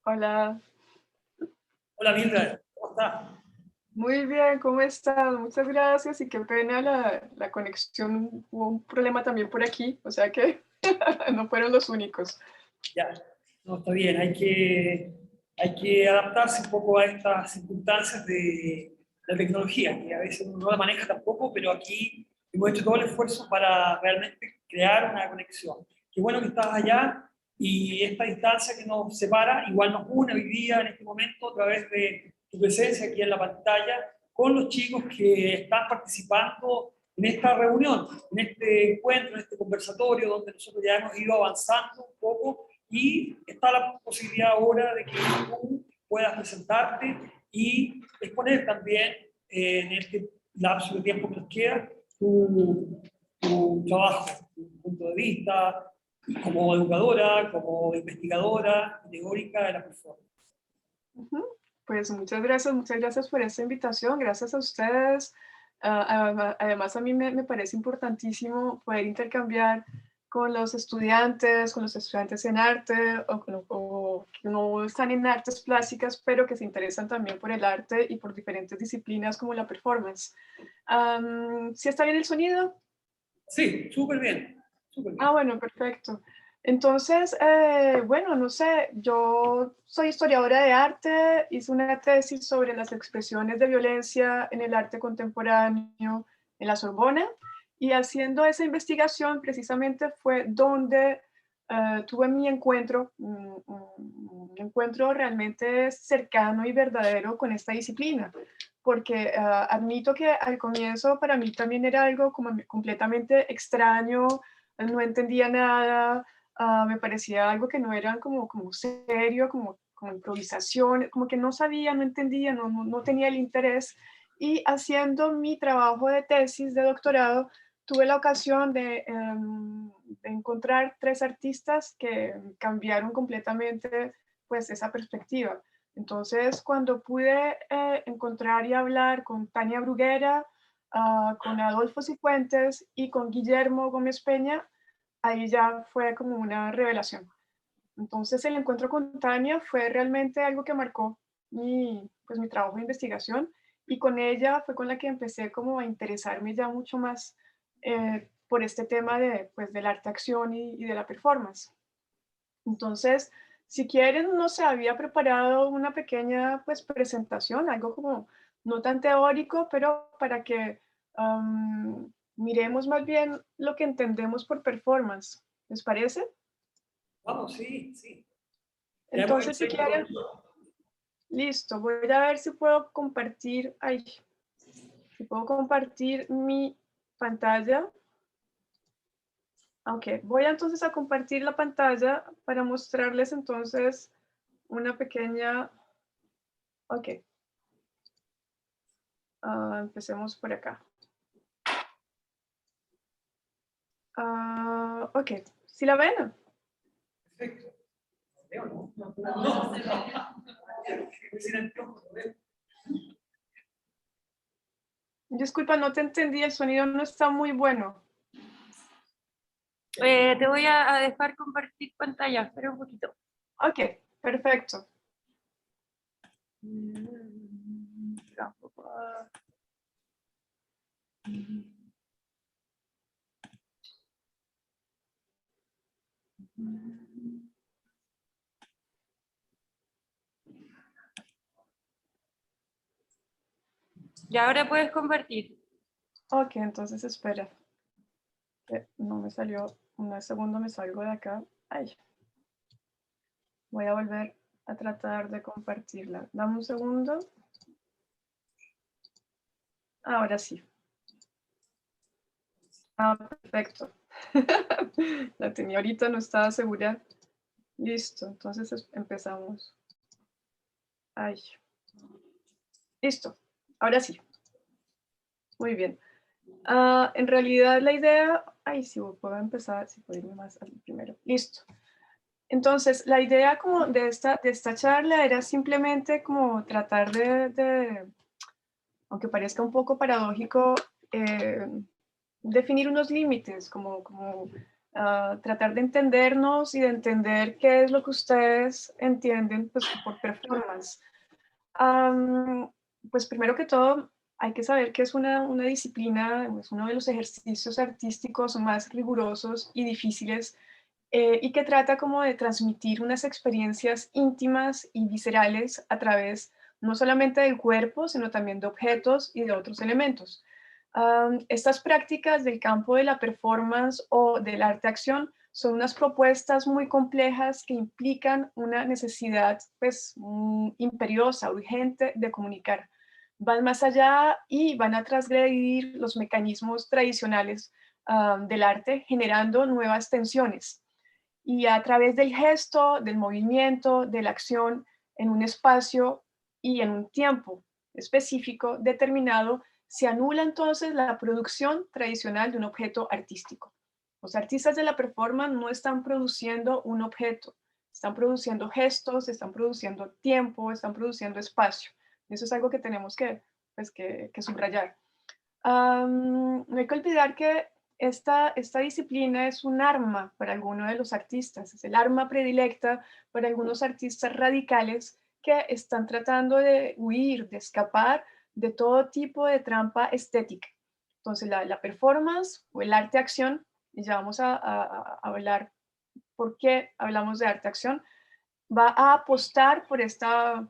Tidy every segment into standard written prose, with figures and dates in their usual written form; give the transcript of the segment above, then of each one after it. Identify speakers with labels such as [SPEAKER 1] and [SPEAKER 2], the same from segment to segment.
[SPEAKER 1] Hola,
[SPEAKER 2] Hola Mildred, ¿cómo estás?
[SPEAKER 1] muy bien, ¿cómo estás? Muchas gracias y qué pena la conexión, hubo un problema también por aquí, o sea que no fueron los únicos.
[SPEAKER 2] Ya, no, está bien, hay que adaptarse un poco a estas circunstancias de la tecnología, que a veces uno no la maneja tampoco, pero aquí hemos hecho todo el esfuerzo para realmente crear una conexión. Qué bueno que estás allá y esta distancia que nos separa, igual nos une hoy día, en este momento, a través de tu presencia aquí en la pantalla, con los chicos que están participando en esta reunión, en este encuentro, en este conversatorio, donde nosotros ya hemos ido avanzando un poco y está la posibilidad ahora de que tú puedas presentarte y exponer también en este lapso de tiempo que nos queda tu trabajo, tu punto de vista como educadora, como investigadora teórica de la performance.
[SPEAKER 1] Ujú. Pues muchas gracias por esta invitación, gracias a ustedes. Además, a mí me parece importantísimo poder intercambiar con los estudiantes en arte o que no están en artes plásticas, pero que se interesan también por el arte y por diferentes disciplinas como la performance. ¿Sí está bien el sonido?
[SPEAKER 2] Sí, súper bien, súper
[SPEAKER 1] Ah,
[SPEAKER 2] bien.
[SPEAKER 1] bueno, perfecto. Entonces, bueno, no sé, yo soy historiadora de arte, hice una tesis sobre las expresiones de violencia en el arte contemporáneo en la Sorbona y haciendo esa investigación precisamente fue donde tuve mi encuentro, un encuentro realmente cercano y verdadero con esta disciplina, porque admito que al comienzo para mí también era algo como completamente extraño, no entendía nada, me parecía algo que no era como serio, como improvisación, como que no sabía, no entendía, no tenía el interés. Y haciendo mi trabajo de tesis de doctorado, tuve la ocasión de encontrar tres artistas que cambiaron completamente pues esa perspectiva. Entonces, cuando pude encontrar y hablar con Tania Bruguera, con Adolfo Cifuentes y con Guillermo Gómez Peña, ahí ya fue como una revelación. Entonces el encuentro con Tania fue realmente algo que marcó pues, mi trabajo de investigación y con ella fue con la que empecé como a interesarme ya mucho más por este tema pues, del arte acción y de la performance. Entonces, si quieren, no se había preparado una pequeña pues, presentación, algo como no tan teórico, pero para que miremos más bien lo que entendemos por performance. ¿Les parece?
[SPEAKER 2] Vamos, sí, sí. Veamos el
[SPEAKER 1] Entonces, si
[SPEAKER 2] texto.
[SPEAKER 1] quieren, listo, voy a ver si puedo compartir, ay, si puedo compartir mi pantalla. Ok, voy entonces a compartir la pantalla para mostrarles entonces una pequeña, ok, empecemos por acá. Ok, ¿si la ven?
[SPEAKER 2] Perfecto. ¿Veo, no? No. Sin anteojos, ¿no veo?
[SPEAKER 1] Disculpa, no te entendí, el sonido no está muy bueno.
[SPEAKER 3] Te voy a dejar compartir pantalla, espera un poquito.
[SPEAKER 1] Ok, perfecto.
[SPEAKER 3] Y ahora puedes compartir.
[SPEAKER 1] Ok, entonces espera, que no me salió, un segundo me salgo de acá. Ay, voy a volver a tratar de compartirla. Dame un segundo. Ahora sí. Perfecto. La tenía ahorita, no estaba segura. Listo, entonces empezamos. Ay, listo. Ahora sí. Muy bien. En realidad la idea, ay, si puedo empezar, si puedo irme más al primero. Listo. Entonces, la idea como de esta charla era simplemente como tratar aunque parezca un poco paradójico, definir unos límites, como tratar de entendernos y de entender qué es lo que ustedes entienden pues, por performance. Am, pues primero que todo, hay que saber que es una disciplina, es uno de los ejercicios artísticos más rigurosos y difíciles y que trata como de transmitir unas experiencias íntimas y viscerales a través no solamente del cuerpo, sino también de objetos y de otros elementos. Estas prácticas del campo de la performance o del arte-acción son unas propuestas muy complejas que implican una necesidad pues, imperiosa, urgente de comunicar. Van más allá y van a transgredir los mecanismos tradicionales del arte, generando nuevas tensiones. Y a través del gesto, del movimiento, de la acción en un espacio y en un tiempo específico determinado, se anula entonces la producción tradicional de un objeto artístico. Los artistas de la performance no están produciendo un objeto, están produciendo gestos, están produciendo tiempo, están produciendo espacio. Eso es algo que tenemos que, pues, que subrayar. No hay que olvidar que esta disciplina es un arma para algunos de los artistas, es el arma predilecta para algunos artistas radicales que están tratando de huir, de escapar de todo tipo de trampa estética. Entonces, la performance o el arte-acción, y ya vamos a hablar por qué hablamos de arte-acción, va a apostar por esa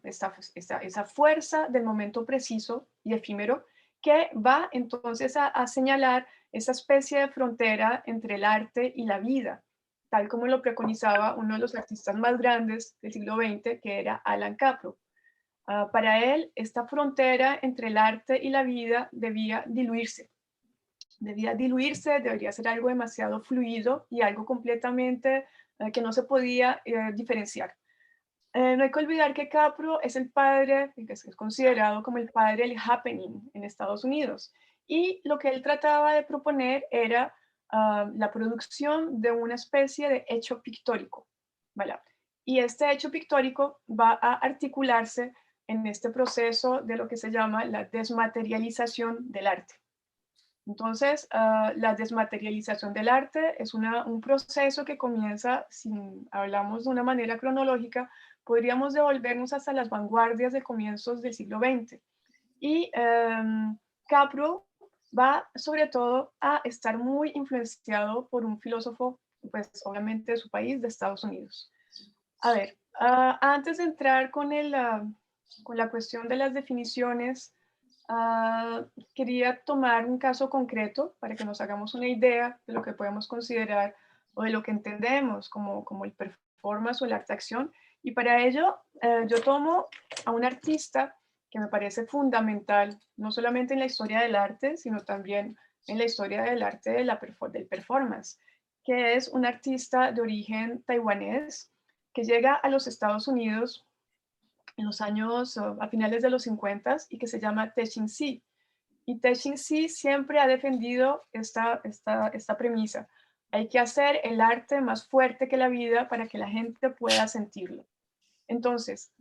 [SPEAKER 1] fuerza del momento preciso y efímero que va entonces a señalar esa especie de frontera entre el arte y la vida, tal como lo preconizaba uno de los artistas más grandes del siglo XX, que era Alan Capro. Para él, esta frontera entre el arte y la vida debería ser algo demasiado fluido y algo completamente que no se podía diferenciar. No hay que olvidar que Capro es el padre, que es considerado como el padre del happening en Estados Unidos. Y lo que él trataba de proponer era la producción de una especie de hecho pictórico, ¿vale? Y este hecho pictórico va a articularse en este proceso de lo que se llama la desmaterialización del arte. Entonces, la desmaterialización del arte es un proceso que comienza, si hablamos de una manera cronológica, podríamos devolvernos hasta las vanguardias de comienzos del siglo XX. Y Capro va sobre todo a estar muy influenciado por un filósofo, pues obviamente de su país, de Estados Unidos. A ver, antes de entrar con la cuestión de las definiciones, quería tomar un caso concreto para que nos hagamos una idea de lo que podemos considerar o de lo que entendemos como el performance o el arte-acción. Y para ello, yo tomo a un artista que me parece fundamental, no solamente en la historia del arte, sino también en la historia del arte del performance, que es un artista de origen taiwanés que llega a los Estados Unidos en los años, a finales de los 50 y que se llama Teixin-Zi. Y Teixin-Zi siempre ha defendido esta premisa. Hay que hacer el arte más fuerte que la vida para que la gente pueda sentirlo. Entonces,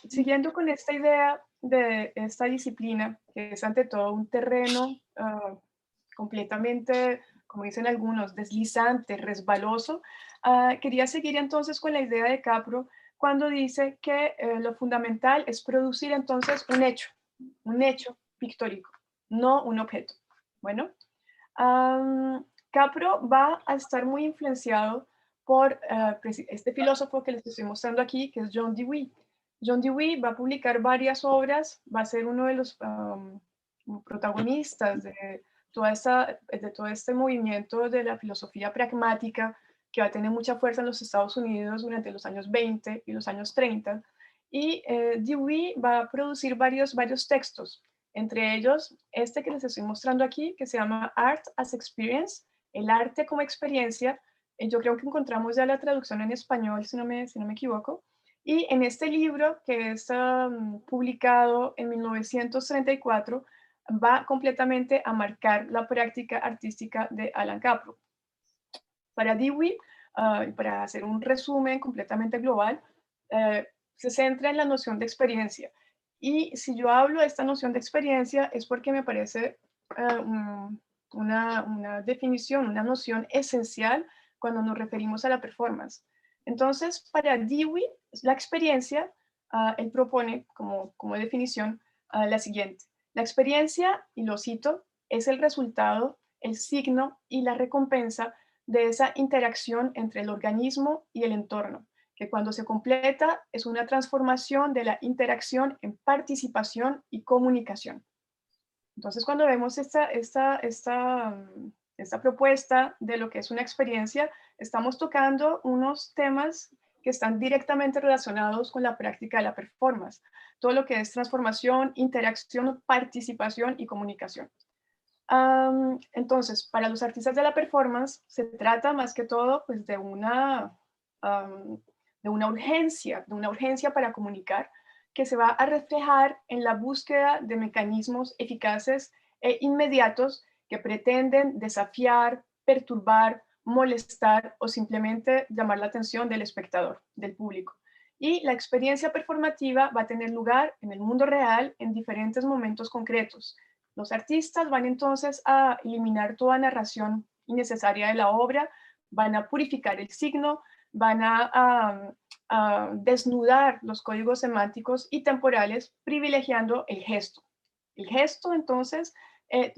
[SPEAKER 1] siguiendo con esta idea de esta disciplina, que es ante todo un terreno completamente, como dicen algunos, deslizante, resbaloso, quería seguir entonces con la idea de Capro cuando dice que lo fundamental es producir entonces un hecho pictórico, no un objeto. Bueno, Capro va a estar muy influenciado por este filósofo que les estoy mostrando aquí, que es John Dewey. John Dewey va a publicar varias obras, va a ser uno de los protagonistas de todo este movimiento de la filosofía pragmática que va a tener mucha fuerza en los Estados Unidos durante los años 20 y los años 30. Y Dewey va a producir varios textos, entre ellos este que les estoy mostrando aquí, que se llama Art as Experience, el arte como experiencia. Yo creo que encontramos ya la traducción en español, si no me equivoco. Y en este libro, que es publicado en 1934, va completamente a marcar la práctica artística de Alan Capro. Para Dewey, para hacer un resumen completamente global, se centra en la noción de experiencia. Y si yo hablo de esta noción de experiencia es porque me parece una definición, una noción esencial cuando nos referimos a la performance. Entonces, para Dewey, la experiencia, él propone como definición la siguiente. La experiencia, y lo cito, es el resultado, el signo y la recompensa de esa interacción entre el organismo y el entorno, que cuando se completa es una transformación de la interacción en participación y comunicación. Entonces, cuando vemos esta propuesta de lo que es una experiencia, estamos tocando unos temas que están directamente relacionados con la práctica de la performance, todo lo que es transformación, interacción, participación y comunicación. Entonces, para los artistas de la performance, se trata más que todo pues, de una urgencia para comunicar, que se va a reflejar en la búsqueda de mecanismos eficaces e inmediatos que pretenden desafiar, perturbar, molestar o simplemente llamar la atención del espectador, del público. Y la experiencia performativa va a tener lugar en el mundo real en diferentes momentos concretos. Los artistas van entonces a eliminar toda narración innecesaria de la obra, van a purificar el signo, van a desnudar los códigos semánticos y temporales, privilegiando el gesto. El gesto, entonces,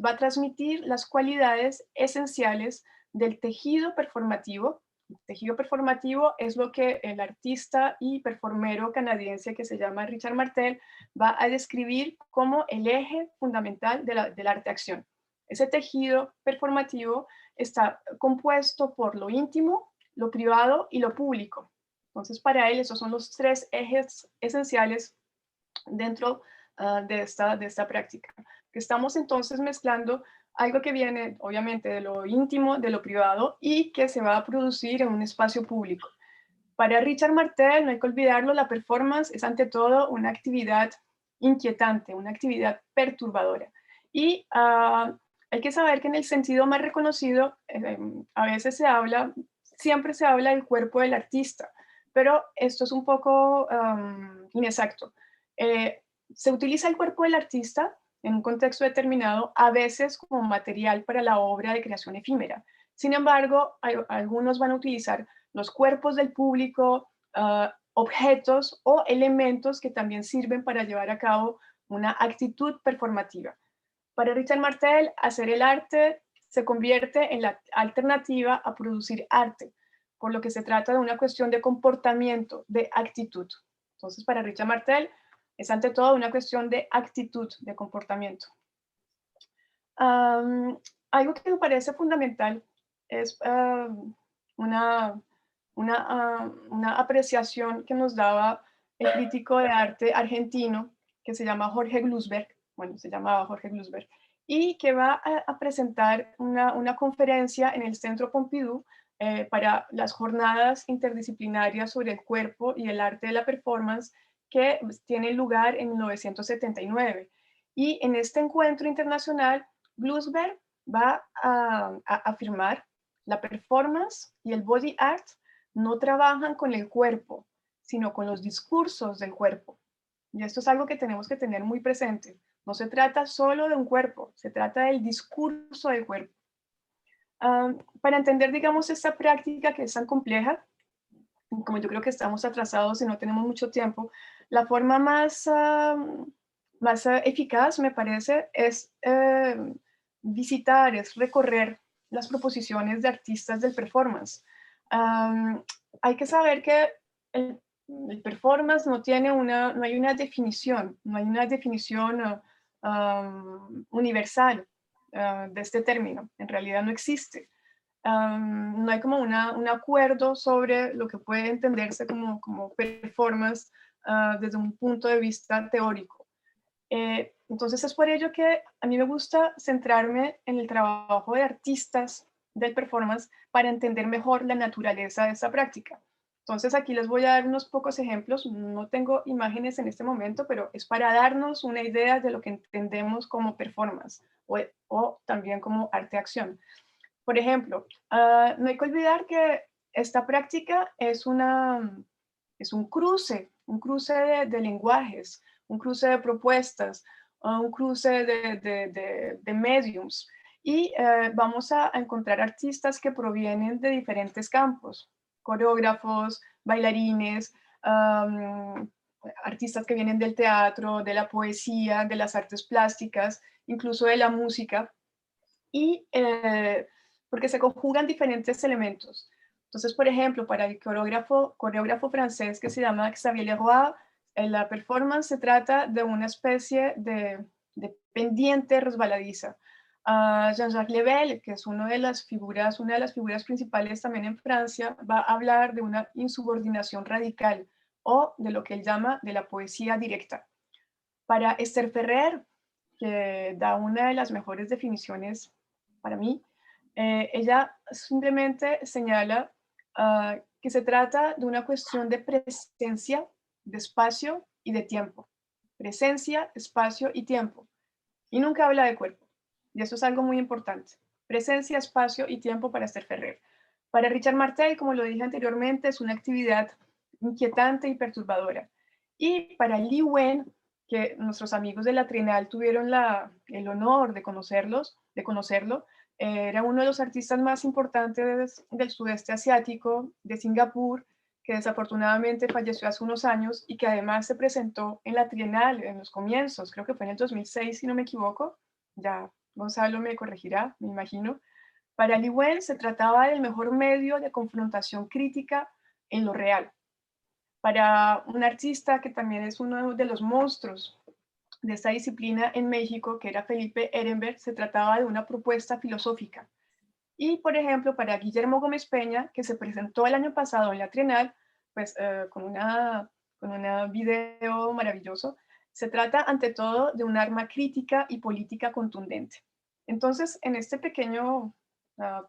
[SPEAKER 1] va a transmitir las cualidades esenciales del tejido performativo. El tejido performativo es lo que el artista y performero canadiense que se llama Richard Martel va a describir como el eje fundamental del arte-acción. Ese tejido performativo está compuesto por lo íntimo, lo privado y lo público. Entonces, para él, esos son los tres ejes esenciales dentro de esta práctica. Que estamos entonces mezclando algo que viene, obviamente, de lo íntimo, de lo privado, y que se va a producir en un espacio público. Para Richard Martel, no hay que olvidarlo, la performance es ante todo una actividad inquietante, una actividad perturbadora. Y hay que saber que en el sentido más reconocido, a veces siempre se habla del cuerpo del artista, pero esto es un poco inexacto. Se utiliza el cuerpo del artista en un contexto determinado, a veces como material para la obra de creación efímera. Sin embargo, algunos van a utilizar los cuerpos del público, objetos o elementos que también sirven para llevar a cabo una actitud performativa. Para Richard Martel, hacer el arte se convierte en la alternativa a producir arte, por lo que se trata de una cuestión de comportamiento, de actitud. Entonces, para Richard Martel, es ante todo una cuestión de actitud, de comportamiento. Algo que me parece fundamental es una apreciación que nos daba el crítico de arte argentino que se llama Jorge Glusberg, se llamaba Jorge Glusberg, y que va a presentar una conferencia en el Centro Pompidou para las jornadas interdisciplinarias sobre el cuerpo y el arte de la performance que tiene lugar en 1979. Y en este encuentro internacional, Glusberg va a afirmar la performance y el body art no trabajan con el cuerpo, sino con los discursos del cuerpo. Y esto es algo que tenemos que tener muy presente. No se trata solo de un cuerpo, se trata del discurso del cuerpo. Para entender, digamos, esta práctica que es tan compleja, como yo creo que estamos atrasados y no tenemos mucho tiempo, la forma más eficaz, me parece, es visitar, es recorrer las proposiciones de artistas del performance. Hay que saber que el performance no hay una definición, universal de este término. En realidad no existe. No hay como un acuerdo sobre lo que puede entenderse como performance desde un punto de vista teórico. Entonces es por ello que a mí me gusta centrarme en el trabajo de artistas del performance para entender mejor la naturaleza de esta práctica. Entonces aquí les voy a dar unos pocos ejemplos. No tengo imágenes en este momento, pero es para darnos una idea de lo que entendemos como performance o también como arte-acción. Por ejemplo, no hay que olvidar que esta práctica es un cruce de lenguajes, un cruce de propuestas, un cruce de mediums. Y vamos a encontrar artistas que provienen de diferentes campos, coreógrafos, bailarines, artistas que vienen del teatro, de la poesía, de las artes plásticas, incluso de la música, y porque se conjugan diferentes elementos. Entonces, por ejemplo, para el coreógrafo francés que se llama Xavier Leroy, en la performance se trata de una especie de pendiente resbaladiza. Jean-Jacques Lebel, que es una de las figuras principales también en Francia, va a hablar de una insubordinación radical o de lo que él llama de la poesía directa. Para Esther Ferrer, que da una de las mejores definiciones para mí, ella simplemente señala que se trata de una cuestión de presencia, de espacio y de tiempo. Presencia, espacio y tiempo. Y nunca habla de cuerpo. Y eso es algo muy importante. Presencia, espacio y tiempo para Esther Ferrer. Para Richard Martel, como lo dije anteriormente, es una actividad inquietante y perturbadora. Y para Lee Wen, que nuestros amigos de la Trienal tuvieron el honor de conocerlo, era uno de los artistas más importantes del sudeste asiático, de Singapur, que desafortunadamente falleció hace unos años y que además se presentó en la Trienal en los comienzos, creo que fue en el 2006, si no me equivoco. Ya Gonzalo me corregirá, me imagino. Para Lee Wen se trataba del mejor medio de confrontación crítica en lo real. Para un artista que también es uno de los monstruos de esta disciplina en México, que era Felipe Ehrenberg, se trataba de una propuesta filosófica. Y, por ejemplo, para Guillermo Gómez Peña, que se presentó el año pasado en la Trienal, pues con una video maravilloso, se trata ante todo de un arma crítica y política contundente. Entonces, en este pequeño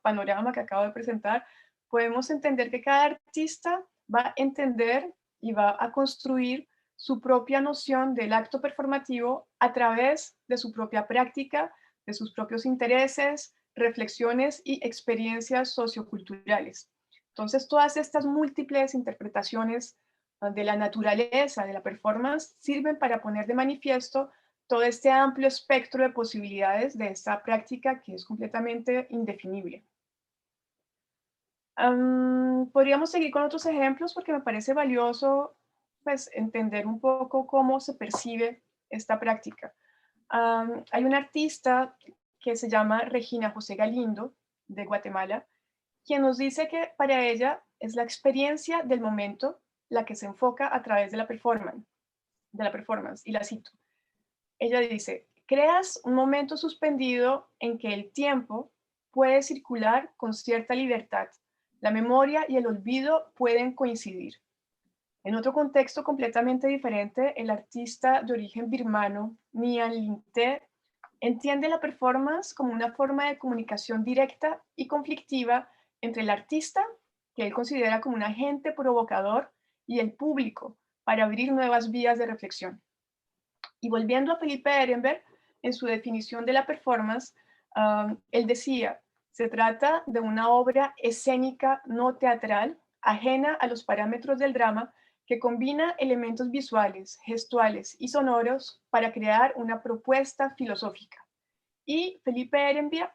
[SPEAKER 1] panorama que acabo de presentar, podemos entender que cada artista va a entender y va a construir su propia noción del acto performativo a través de su propia práctica, de sus propios intereses, reflexiones y experiencias socioculturales. Entonces, todas estas múltiples interpretaciones de la naturaleza de la performance sirven para poner de manifiesto todo este amplio espectro de posibilidades de esta práctica que es completamente indefinible. Podríamos seguir con otros ejemplos porque me parece valioso pues, entender un poco cómo se percibe esta práctica. Hay una artista que se llama Regina José Galindo, de Guatemala, quien nos dice que para ella es la experiencia del momento la que se enfoca a través de la performance, y la cito. Ella dice, creas un momento suspendido en que el tiempo puede circular con cierta libertad. La memoria y el olvido pueden coincidir. En otro contexto completamente diferente, el artista de origen birmano, Nyan Linte, entiende la performance como una forma de comunicación directa y conflictiva entre el artista, que él considera como un agente provocador, y el público, para abrir nuevas vías de reflexión. Y volviendo a Felipe Ehrenberg, en su definición de la performance, él decía, se trata de una obra escénica no teatral, ajena a los parámetros del drama, que combina elementos visuales, gestuales y sonoros para crear una propuesta filosófica. Y Felipe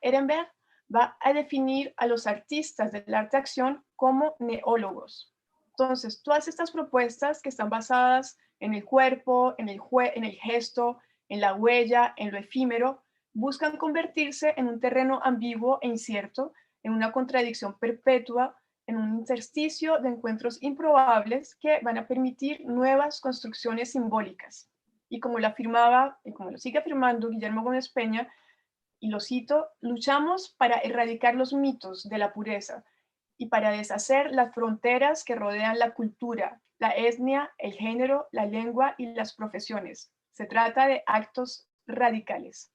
[SPEAKER 1] Ehrenberg va a definir a los artistas del arte acción como neólogos. Entonces, todas estas propuestas que están basadas en el cuerpo, en el gesto, en la huella, en lo efímero, buscan convertirse en un terreno ambiguo e incierto, en una contradicción perpetua, en un intersticio de encuentros improbables que van a permitir nuevas construcciones simbólicas. Y como lo afirmaba, y como lo sigue afirmando Guillermo Gómez Peña, y lo cito, luchamos para erradicar los mitos de la pureza y para deshacer las fronteras que rodean la cultura, la etnia, el género, la lengua y las profesiones. Se trata de actos radicales.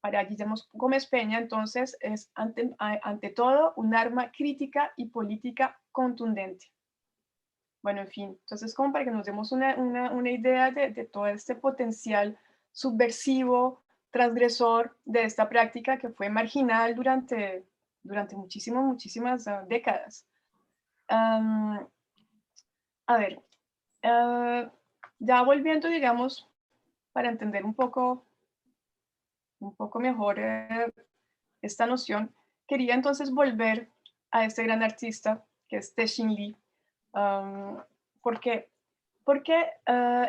[SPEAKER 1] Para Guillermo Gómez Peña, entonces, es ante todo un arma crítica y política contundente. Bueno, en fin, entonces como para que nos demos una idea de todo este potencial subversivo, transgresor de esta práctica que fue marginal durante muchísimas décadas. A ver, ya volviendo, digamos, para entender un poco mejor esta noción, quería entonces volver a este gran artista que es Te-Shin Lee. Um, ¿Por qué? Porque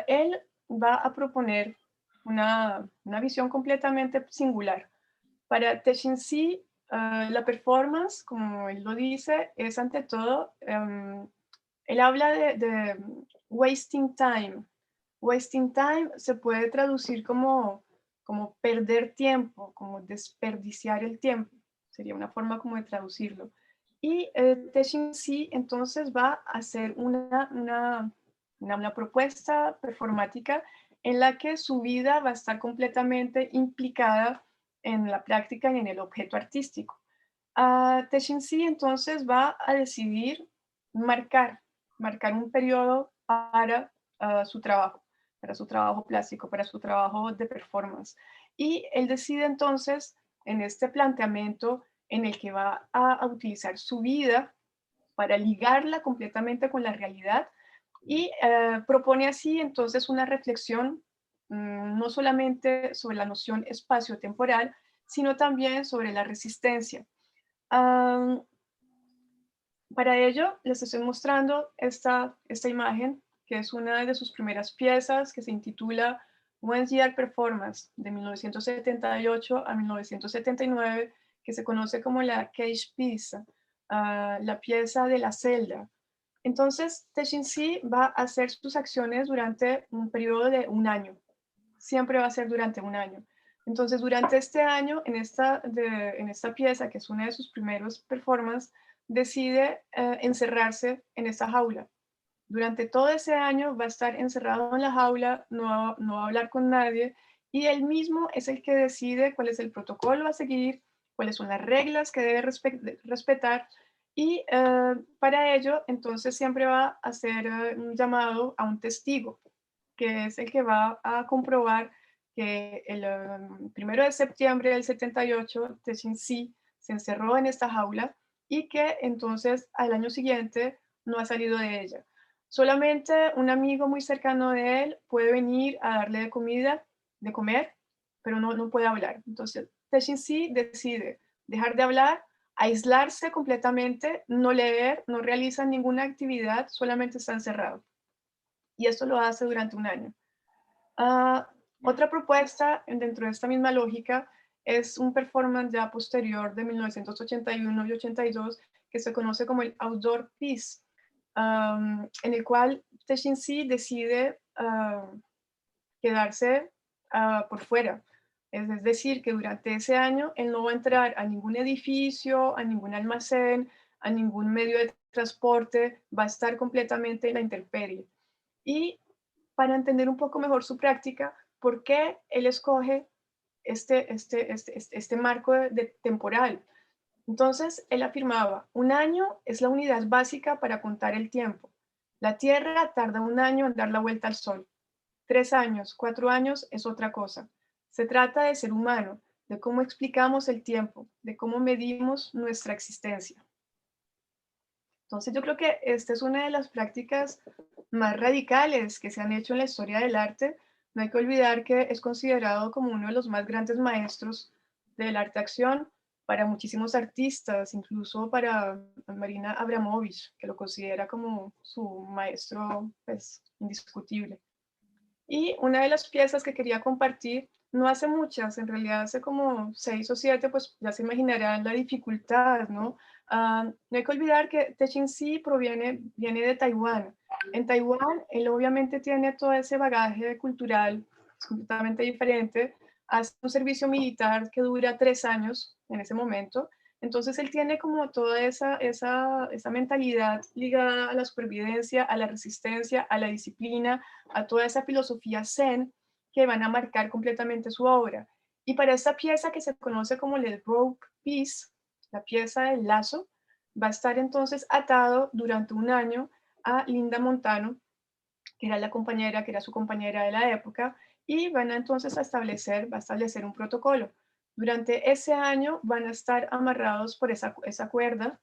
[SPEAKER 1] él va a proponer una visión completamente singular. Para Te-Shin la performance, como él lo dice, es ante todo, él habla de wasting time. Wasting time se puede traducir como perder tiempo, como desperdiciar el tiempo. Sería una forma como de traducirlo. Y Te-Shin entonces va a hacer una propuesta performática en la que su vida va a estar completamente implicada en la práctica y en el objeto artístico. Te-Shin entonces va a decidir marcar, marcar un periodo para su trabajo plástico, para su trabajo de performance. Y él decide entonces, en este planteamiento en el que va a utilizar su vida para ligarla completamente con la realidad y propone así entonces una reflexión no solamente sobre la noción espacio-temporal, sino también sobre la resistencia. Um, para ello, les estoy mostrando esta imagen, que es una de sus primeras piezas, que se intitula Wednesday Performance, de 1978 a 1979, que se conoce como la Cage Piece, la pieza de la celda. Entonces, Te-Shin va a hacer sus acciones durante un periodo de un año. Siempre va a ser durante un año. Entonces, durante este año, en esta pieza, que es una de sus primeros performances, decide encerrarse en esta jaula. Durante todo ese año va a estar encerrado en la jaula, no va a hablar con nadie y él mismo es el que decide cuál es el protocolo a seguir, cuáles son las reglas que debe respetar y para ello entonces siempre va a hacer un llamado a un testigo, que es el que va a comprobar que el 1 de septiembre del 78 Te-Shin se encerró en esta jaula y que entonces al año siguiente no ha salido de ella. Solamente un amigo muy cercano de él puede venir a darle de comida, de comer, pero no puede hablar. Entonces, Te-Shin decide dejar de hablar, aislarse completamente, no leer, no realiza ninguna actividad, solamente está encerrado. Y esto lo hace durante un año. Ah, Otra propuesta dentro de esta misma lógica es un performance ya posterior de 1981 y 82 que se conoce como el Outdoor Piece, en el cual Te-Shin decide quedarse por fuera. Es decir, que durante ese año él no va a entrar a ningún edificio, a ningún almacén, a ningún medio de transporte, va a estar completamente en la intemperie. Y para entender un poco mejor su práctica, por qué él escoge este marco temporal. Entonces, él afirmaba, un año es la unidad básica para contar el tiempo. La Tierra tarda un año en dar la vuelta al Sol. 3 años, 4 años es otra cosa. Se trata de ser humano, de cómo explicamos el tiempo, de cómo medimos nuestra existencia. Entonces yo creo que esta es una de las prácticas más radicales que se han hecho en la historia del arte. No hay que olvidar que es considerado como uno de los más grandes maestros del arte acción para muchísimos artistas, incluso para Marina Abramovich, que lo considera como su maestro pues, indiscutible. Y una de las piezas que quería compartir, no hace muchas, en realidad hace como 6 o 7, pues ya se imaginarán la dificultad, ¿no? No hay que olvidar que Te-Shin viene de Taiwán. En Taiwán, él obviamente tiene todo ese bagaje cultural completamente diferente. Hace un servicio militar que dura 3 años en ese momento. Entonces él tiene como toda esa mentalidad ligada a la supervivencia, a la resistencia, a la disciplina, a toda esa filosofía zen que van a marcar completamente su obra. Y para esta pieza que se conoce como el rope piece, la pieza del lazo, va a estar entonces atado durante un año a Linda Montano, que era la compañera, que era su compañera de la época, y van a entonces va a establecer un protocolo. Durante ese año van a estar amarrados por esa cuerda.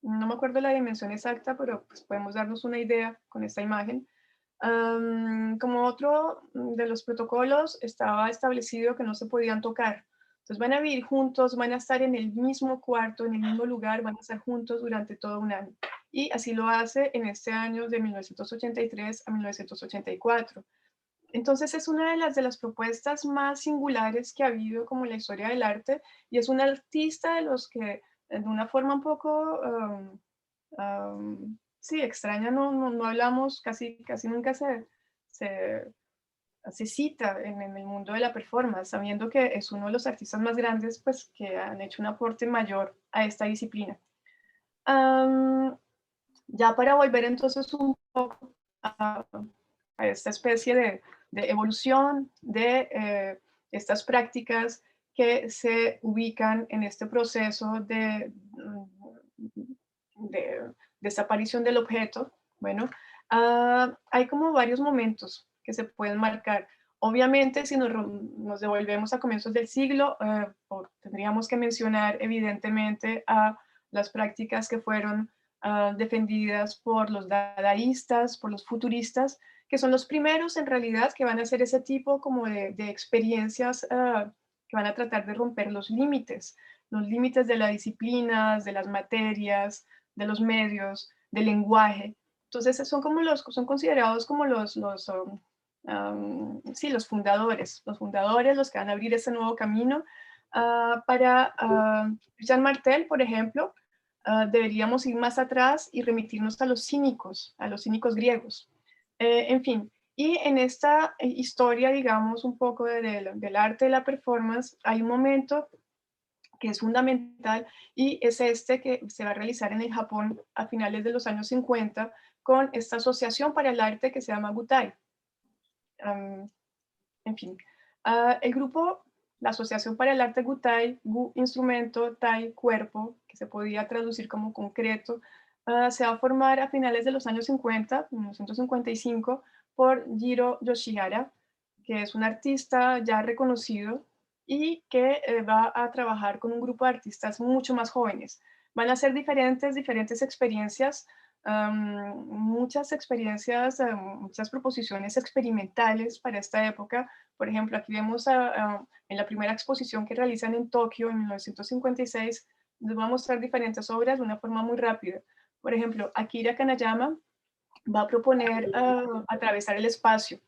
[SPEAKER 1] No me acuerdo la dimensión exacta, pero pues podemos darnos una idea con esta imagen. Como otro de los protocolos, estaba establecido que no se podían tocar. Entonces van a vivir juntos, van a estar en el mismo cuarto, en el mismo lugar, van a estar juntos durante todo un año. Y así lo hace en este año de 1983 a 1984. Entonces es una de las propuestas más singulares que ha habido como en la historia del arte, y es un artista de los que de una forma un poco, sí, extraña, no hablamos, casi nunca se, se cita en el mundo de la performance, sabiendo que es uno de los artistas más grandes pues, que han hecho un aporte mayor a esta disciplina. Ya para volver entonces un poco a esta especie de evolución de estas prácticas que se ubican en este proceso de desaparición del objeto. Bueno, hay como varios momentos que se pueden marcar. Obviamente, si nos devolvemos a comienzos del siglo, tendríamos que mencionar evidentemente a las prácticas que fueron defendidas por los dadaístas, por los futuristas, que son los primeros en realidad que van a hacer ese tipo como de experiencias que van a tratar de romper los límites de las disciplinas, de las materias, de los medios, del lenguaje. Entonces son como son considerados como sí, los fundadores, los que van a abrir ese nuevo camino. Para Jean Martel, por ejemplo, deberíamos ir más atrás y remitirnos a los cínicos griegos. En fin, y en esta historia, digamos, un poco del arte de la performance, hay un momento que es fundamental y es este que se va a realizar en el Japón a finales de los años 50 con esta asociación para el arte que se llama Gutai. En fin, el grupo, la Asociación para el Arte Gutai, Gu instrumento, Tai cuerpo, que se podía traducir como concreto, se va a formar a finales de los años 50, 1955, por Jiro Yoshihara, que es un artista ya reconocido y que va a trabajar con un grupo de artistas mucho más jóvenes. Van a ser diferentes experiencias, muchas experiencias, muchas proposiciones experimentales para esta época. Por ejemplo, aquí vemos en la primera exposición que realizan en Tokio en 1956, les voy a mostrar diferentes obras de una forma muy rápida. Por ejemplo, Akira Kanayama va a proponer atravesar el espacio.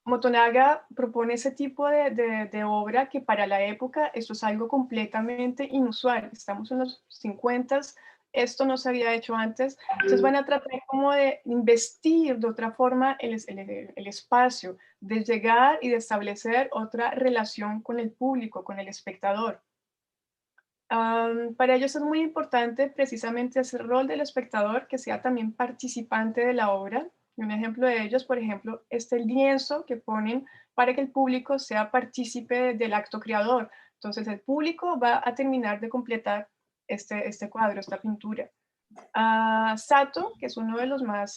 [SPEAKER 1] Motonaga propone ese tipo de obra que para la época esto es algo completamente inusual. Estamos en los 50, esto no se había hecho antes. Entonces van a tratar como de investir de otra forma el espacio, de llegar y de establecer otra relación con el público, con el espectador. Para ellos es muy importante precisamente ese rol del espectador, que sea también participante de la obra. Y un ejemplo de ellos, por ejemplo, es el lienzo que ponen para que el público sea partícipe del acto creador. Entonces el público va a terminar de completar este cuadro, esta pintura. Sato, que es uno de los más,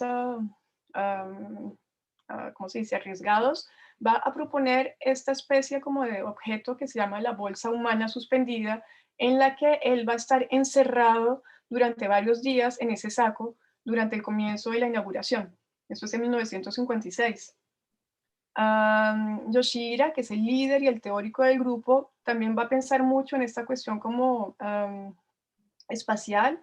[SPEAKER 1] ¿cómo se dice?, arriesgados, va a proponer esta especie como de objeto que se llama la bolsa humana suspendida, en la que él va a estar encerrado durante varios días en ese saco durante el comienzo de la inauguración. Eso es en 1956. Yoshihira, que es el líder y el teórico del grupo, también va a pensar mucho en esta cuestión como espacial,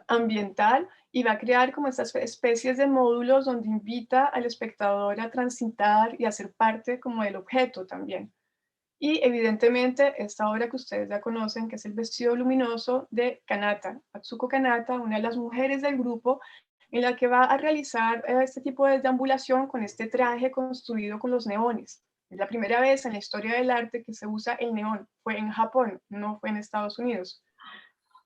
[SPEAKER 1] ambiental, y va a crear como estas especies de módulos donde invita al espectador a transitar y a ser parte como del objeto también. Y evidentemente esta obra que ustedes ya conocen, que es El vestido luminoso de Kanata, Atsuko Kanata, una de las mujeres del grupo, en la que va a realizar este tipo de deambulación con este traje construido con los neones. Es la primera vez en la historia del arte que se usa el neón. Fue en Japón, no fue en Estados Unidos.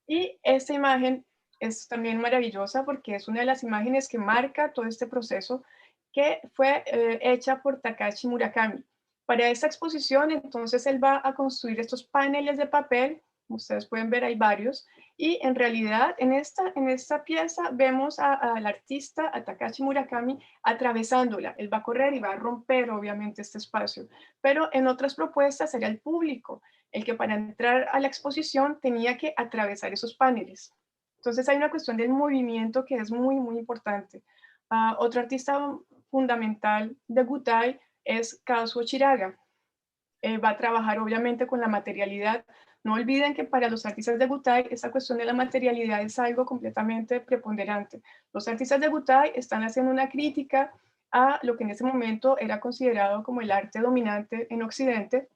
[SPEAKER 1] Y esta imagen es también maravillosa porque es una de las imágenes que marca todo este proceso, que fue hecha por Takashi Murakami. Para esta exposición, entonces, él va a construir estos paneles de papel, ustedes pueden ver, hay varios, y en realidad en esta pieza vemos al artista, a Takashi Murakami, atravesándola. Él va a correr y va a romper, obviamente, este espacio. Pero en otras propuestas sería el público el que para entrar a la exposición tenía que atravesar esos paneles. Entonces hay una cuestión del movimiento que es muy, muy importante. Otro artista fundamental de Gutai es Kazuo Chiraga. va a trabajar obviamente con la materialidad. No olviden que para los artistas de Gutai esa cuestión de la materialidad es algo completamente preponderante. Los artistas de Gutai están haciendo una crítica a lo que en ese momento era considerado como el arte dominante en Occidente,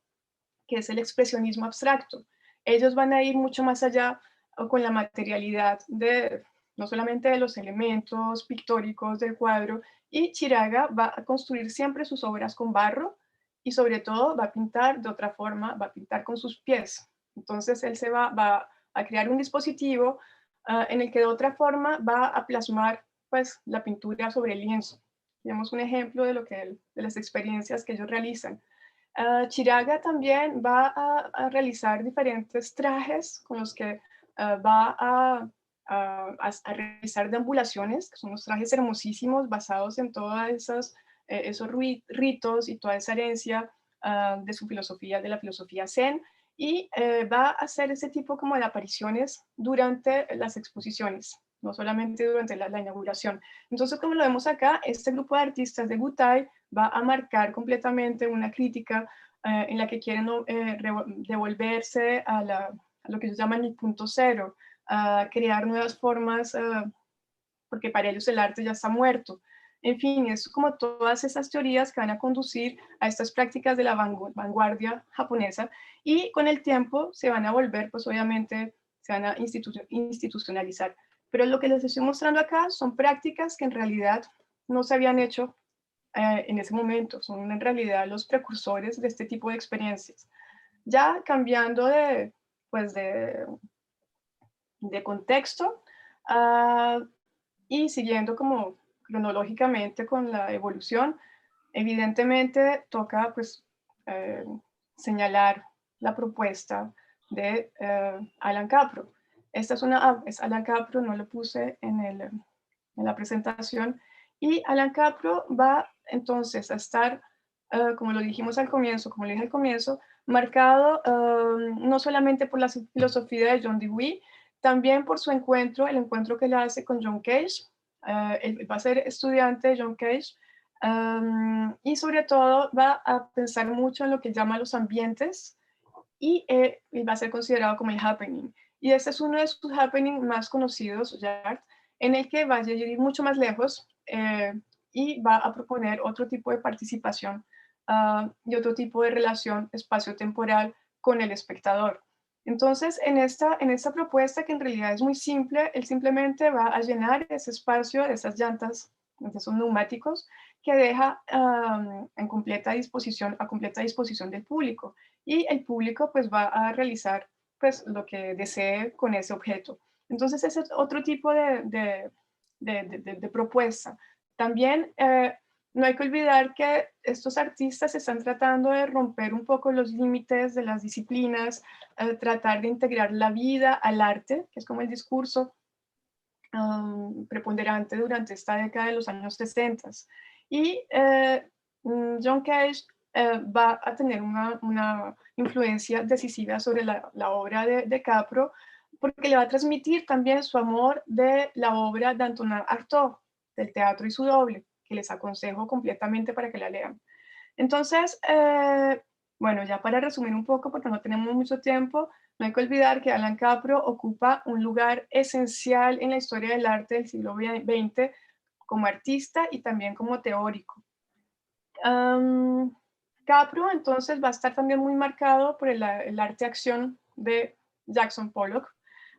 [SPEAKER 1] que es el expresionismo abstracto. Ellos van a ir mucho más allá con la materialidad de no solamente de los elementos pictóricos del cuadro, y Chiraga va a construir siempre sus obras con barro y sobre todo va a pintar de otra forma, va a pintar con sus pies. Entonces él va a crear un dispositivo en el que de otra forma va a plasmar pues, la pintura sobre el lienzo. Tenemos un ejemplo de, de las experiencias que ellos realizan. Chiraga también va a realizar diferentes trajes con los que va a realizar deambulaciones, que son unos trajes hermosísimos basados en todos esos ritos y toda esa herencia de su filosofía, de la filosofía Zen, y va a hacer ese tipo como de apariciones durante las exposiciones, no solamente durante la inauguración. Entonces, como lo vemos acá, este grupo de artistas de Gutai va a marcar completamente una crítica en la que quieren devolverse a lo que ellos llaman el punto cero, a crear nuevas formas, porque para ellos el arte ya está muerto. En fin, es como todas esas teorías que van a conducir a estas prácticas de la vanguardia japonesa, y con el tiempo se van a volver, pues obviamente, se van a institucionalizar. Pero lo que les estoy mostrando acá son prácticas que en realidad no se habían hecho en ese momento, son en realidad los precursores de este tipo de experiencias. Ya cambiando pues de contexto y siguiendo como cronológicamente con la evolución, evidentemente toca pues señalar la propuesta de Alan Capro. Esta es Alan Capro, no lo puse en la presentación, y Alan Capro va entonces a estar, como lo dijimos al comienzo, como le dije al comienzo, marcado no solamente por la filosofía de John Dewey, también por su encuentro, el encuentro que él hace con John Cage. Él va a ser estudiante de John Cage, y sobre todo va a pensar mucho en lo que llama los ambientes, y va a ser considerado como el happening. Y este es uno de sus happenings más conocidos, Yard, en el que va a ir mucho más lejos y va a proponer otro tipo de participación y otro tipo de relación espacio-temporal con el espectador. Entonces, en esta propuesta, que en realidad es muy simple, él simplemente va a llenar ese espacio de esas llantas, de esos neumáticos, que deja a completa disposición del público, y el público pues va a realizar pues lo que desee con ese objeto. Entonces ese es otro tipo de propuesta. También no hay que olvidar que estos artistas están tratando de romper un poco los límites de las disciplinas, tratar de integrar la vida al arte, que es como el discurso preponderante durante esta década de los años 60. Y John Cage va a tener una influencia decisiva sobre la obra de Capro, porque le va a transmitir también su amor de la obra de Antonin Artaud, del teatro y su doble, que les aconsejo completamente para que la lean. Entonces, bueno, ya para resumir un poco, porque no tenemos mucho tiempo, no hay que olvidar que Alan Capro ocupa un lugar esencial en la historia del arte del siglo XX como artista y también como teórico. Capro entonces va a estar también muy marcado por el arte-acción de Jackson Pollock,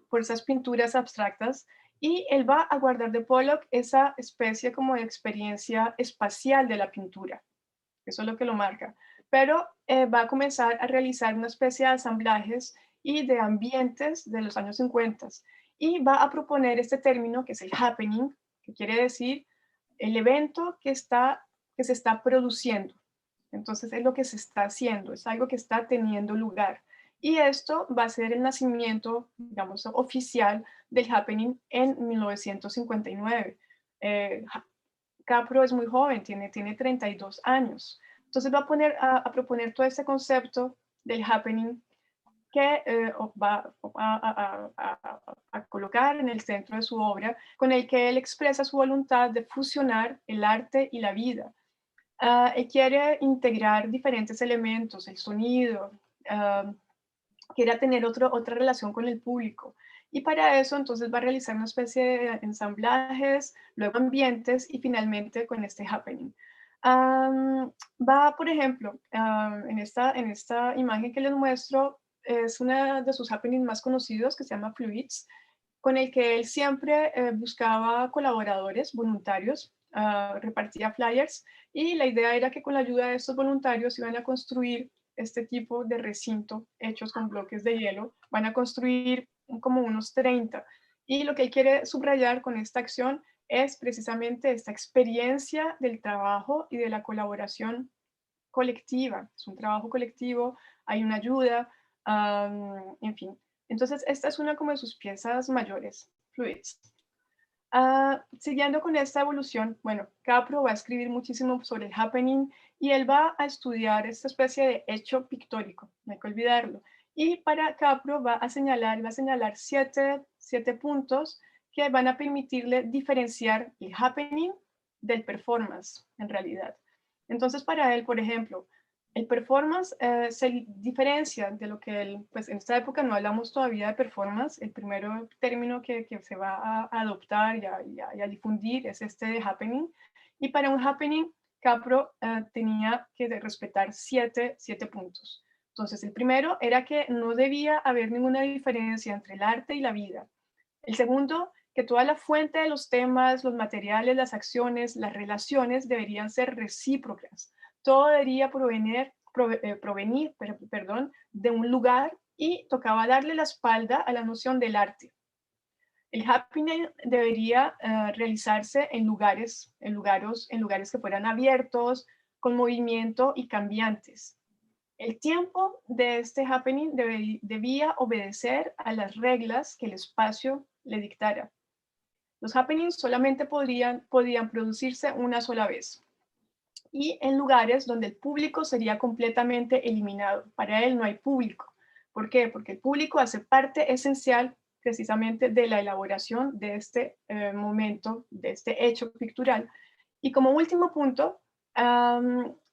[SPEAKER 1] por esas pinturas abstractas, y él va a guardar de Pollock esa especie como de experiencia espacial de la pintura. Eso es lo que lo marca. Pero va a comenzar a realizar una especie de asamblajes y de ambientes de los años 50, y va a proponer este término que es el happening, que quiere decir el evento que se está produciendo. Entonces es lo que se está haciendo, es algo que está teniendo lugar. Y esto va a ser el nacimiento, digamos, oficial del happening en 1959. Capro es muy joven, tiene 32 años. Entonces va a proponer todo ese concepto del happening que va a colocar en el centro de su obra, con el que él expresa su voluntad de fusionar el arte y la vida. Él quiere integrar diferentes elementos, el sonido, quiere tener otra relación con el público. Y para eso entonces va a realizar una especie de ensamblajes, luego ambientes y finalmente con este happening. Va, por ejemplo, en esta imagen que les muestro, es una de sus happenings más conocidos que se llama Fluids, con el que él siempre buscaba colaboradores voluntarios, repartía flyers y la idea era que con la ayuda de estos voluntarios iban a construir este tipo de recinto hechos con bloques de hielo. Van a construir como unos 30. Y lo que él quiere subrayar con esta acción es precisamente esta experiencia del trabajo y de la colaboración colectiva. Es un trabajo colectivo, hay una ayuda, en fin. Entonces, esta es una como de sus piezas mayores, Fluids. Siguiendo con esta evolución, bueno, Capro va a escribir muchísimo sobre el happening y él va a estudiar esta especie de hecho pictórico, no hay que olvidarlo. Y para Capro va a señalar 7 puntos que van a permitirle diferenciar el happening del performance en realidad. Entonces, para él, por ejemplo, el performance se diferencia de lo que él, pues en esta época no hablamos todavía de performance, el primero término que se va a adoptar y a difundir es este de happening, y para un happening, Capro tenía que respetar 7 puntos. Entonces, el primero era que no debía haber ninguna diferencia entre el arte y la vida. El segundo, que toda la fuente de los temas, los materiales, las acciones, las relaciones deberían ser recíprocas. Todo debería provenir de un lugar y tocaba darle la espalda a la noción del arte. El happening debería realizarse en lugares que fueran abiertos, con movimiento y cambiantes. El tiempo de este happening debía obedecer a las reglas que el espacio le dictara. Los happenings solamente podían producirse una sola vez y en lugares donde el público sería completamente eliminado. Para él no hay público. ¿Por qué? Porque el público hace parte esencial precisamente de la elaboración de este momento, de este hecho pictural. Y como último punto, para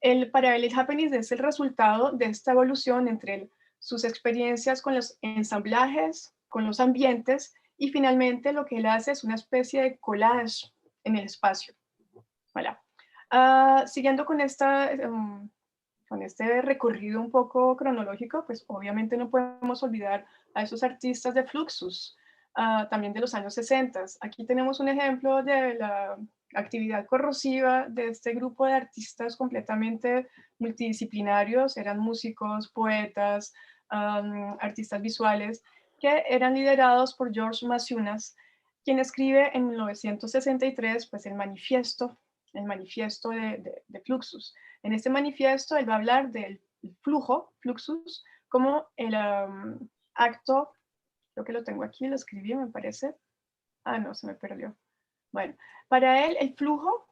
[SPEAKER 1] él el happening es el resultado de esta evolución entre sus experiencias con los ensamblajes, con los ambientes, y finalmente lo que él hace es una especie de collage en el espacio. Voilà. Siguiendo con con este recorrido un poco cronológico, pues obviamente no podemos olvidar a esos artistas de Fluxus, también de los años 60. Aquí tenemos un ejemplo de la actividad corrosiva de este grupo de artistas completamente multidisciplinarios, eran músicos, poetas, artistas visuales, que eran liderados por George Maciunas, quien escribe en 1963 pues, el manifiesto de Fluxus. En este manifiesto él va a hablar del flujo, Fluxus, como el acto, creo que lo tengo aquí, lo escribí, me parece. No, se me perdió. Bueno, para él el flujo,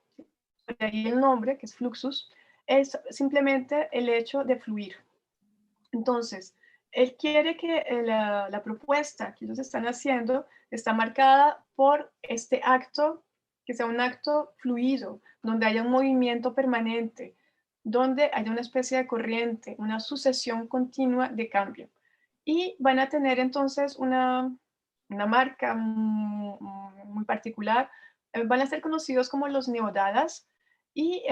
[SPEAKER 1] de ahí el nombre, que es Fluxus, es simplemente el hecho de fluir. Entonces, él quiere que la propuesta que ellos están haciendo está marcada por este acto, que sea un acto fluido, donde haya un movimiento permanente, donde haya una especie de corriente, una sucesión continua de cambio. Y van a tener entonces una marca muy particular. Van a ser conocidos como los neodadas y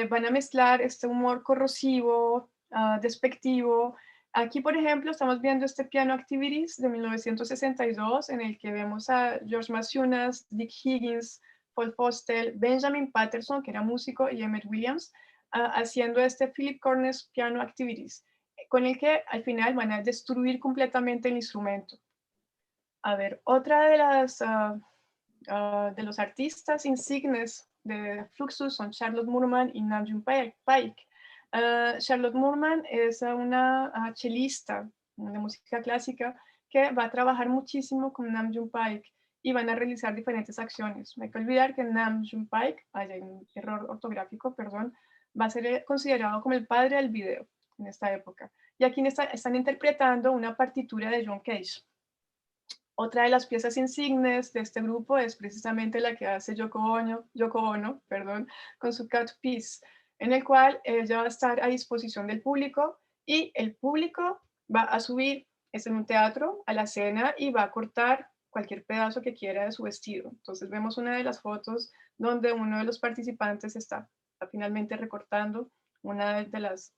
[SPEAKER 1] van a mezclar este humor corrosivo, despectivo. Aquí, por ejemplo, estamos viendo este Piano Activities de 1962, en el que vemos a George Maciunas, Dick Higgins, Paul Foster, Benjamin Patterson, que era músico, y Emmett Williams, haciendo este Philip Corners Piano Activities, con el que al final van a destruir completamente el instrumento. A ver, otra de los artistas insignes de Fluxus son Charlotte Moorman y Nam June Paik. Charlotte Moorman es una chelista de música clásica que va a trabajar muchísimo con Nam June Paik y van a realizar diferentes acciones. No hay que olvidar que Nam June Paik, hay un error ortográfico, perdón, va a ser considerado como el padre del video en esta época. Y aquí están interpretando una partitura de John Cage. Otra de las piezas insignes de este grupo es precisamente la que hace Yoko Ono, con su Cut Piece. en el cual ella va a estar a disposición del público y el público va a subir, es en un teatro, a la escena y va a cortar cualquier pedazo que quiera de su vestido. Entonces vemos una de las fotos donde uno de los participantes está finalmente recortando una de las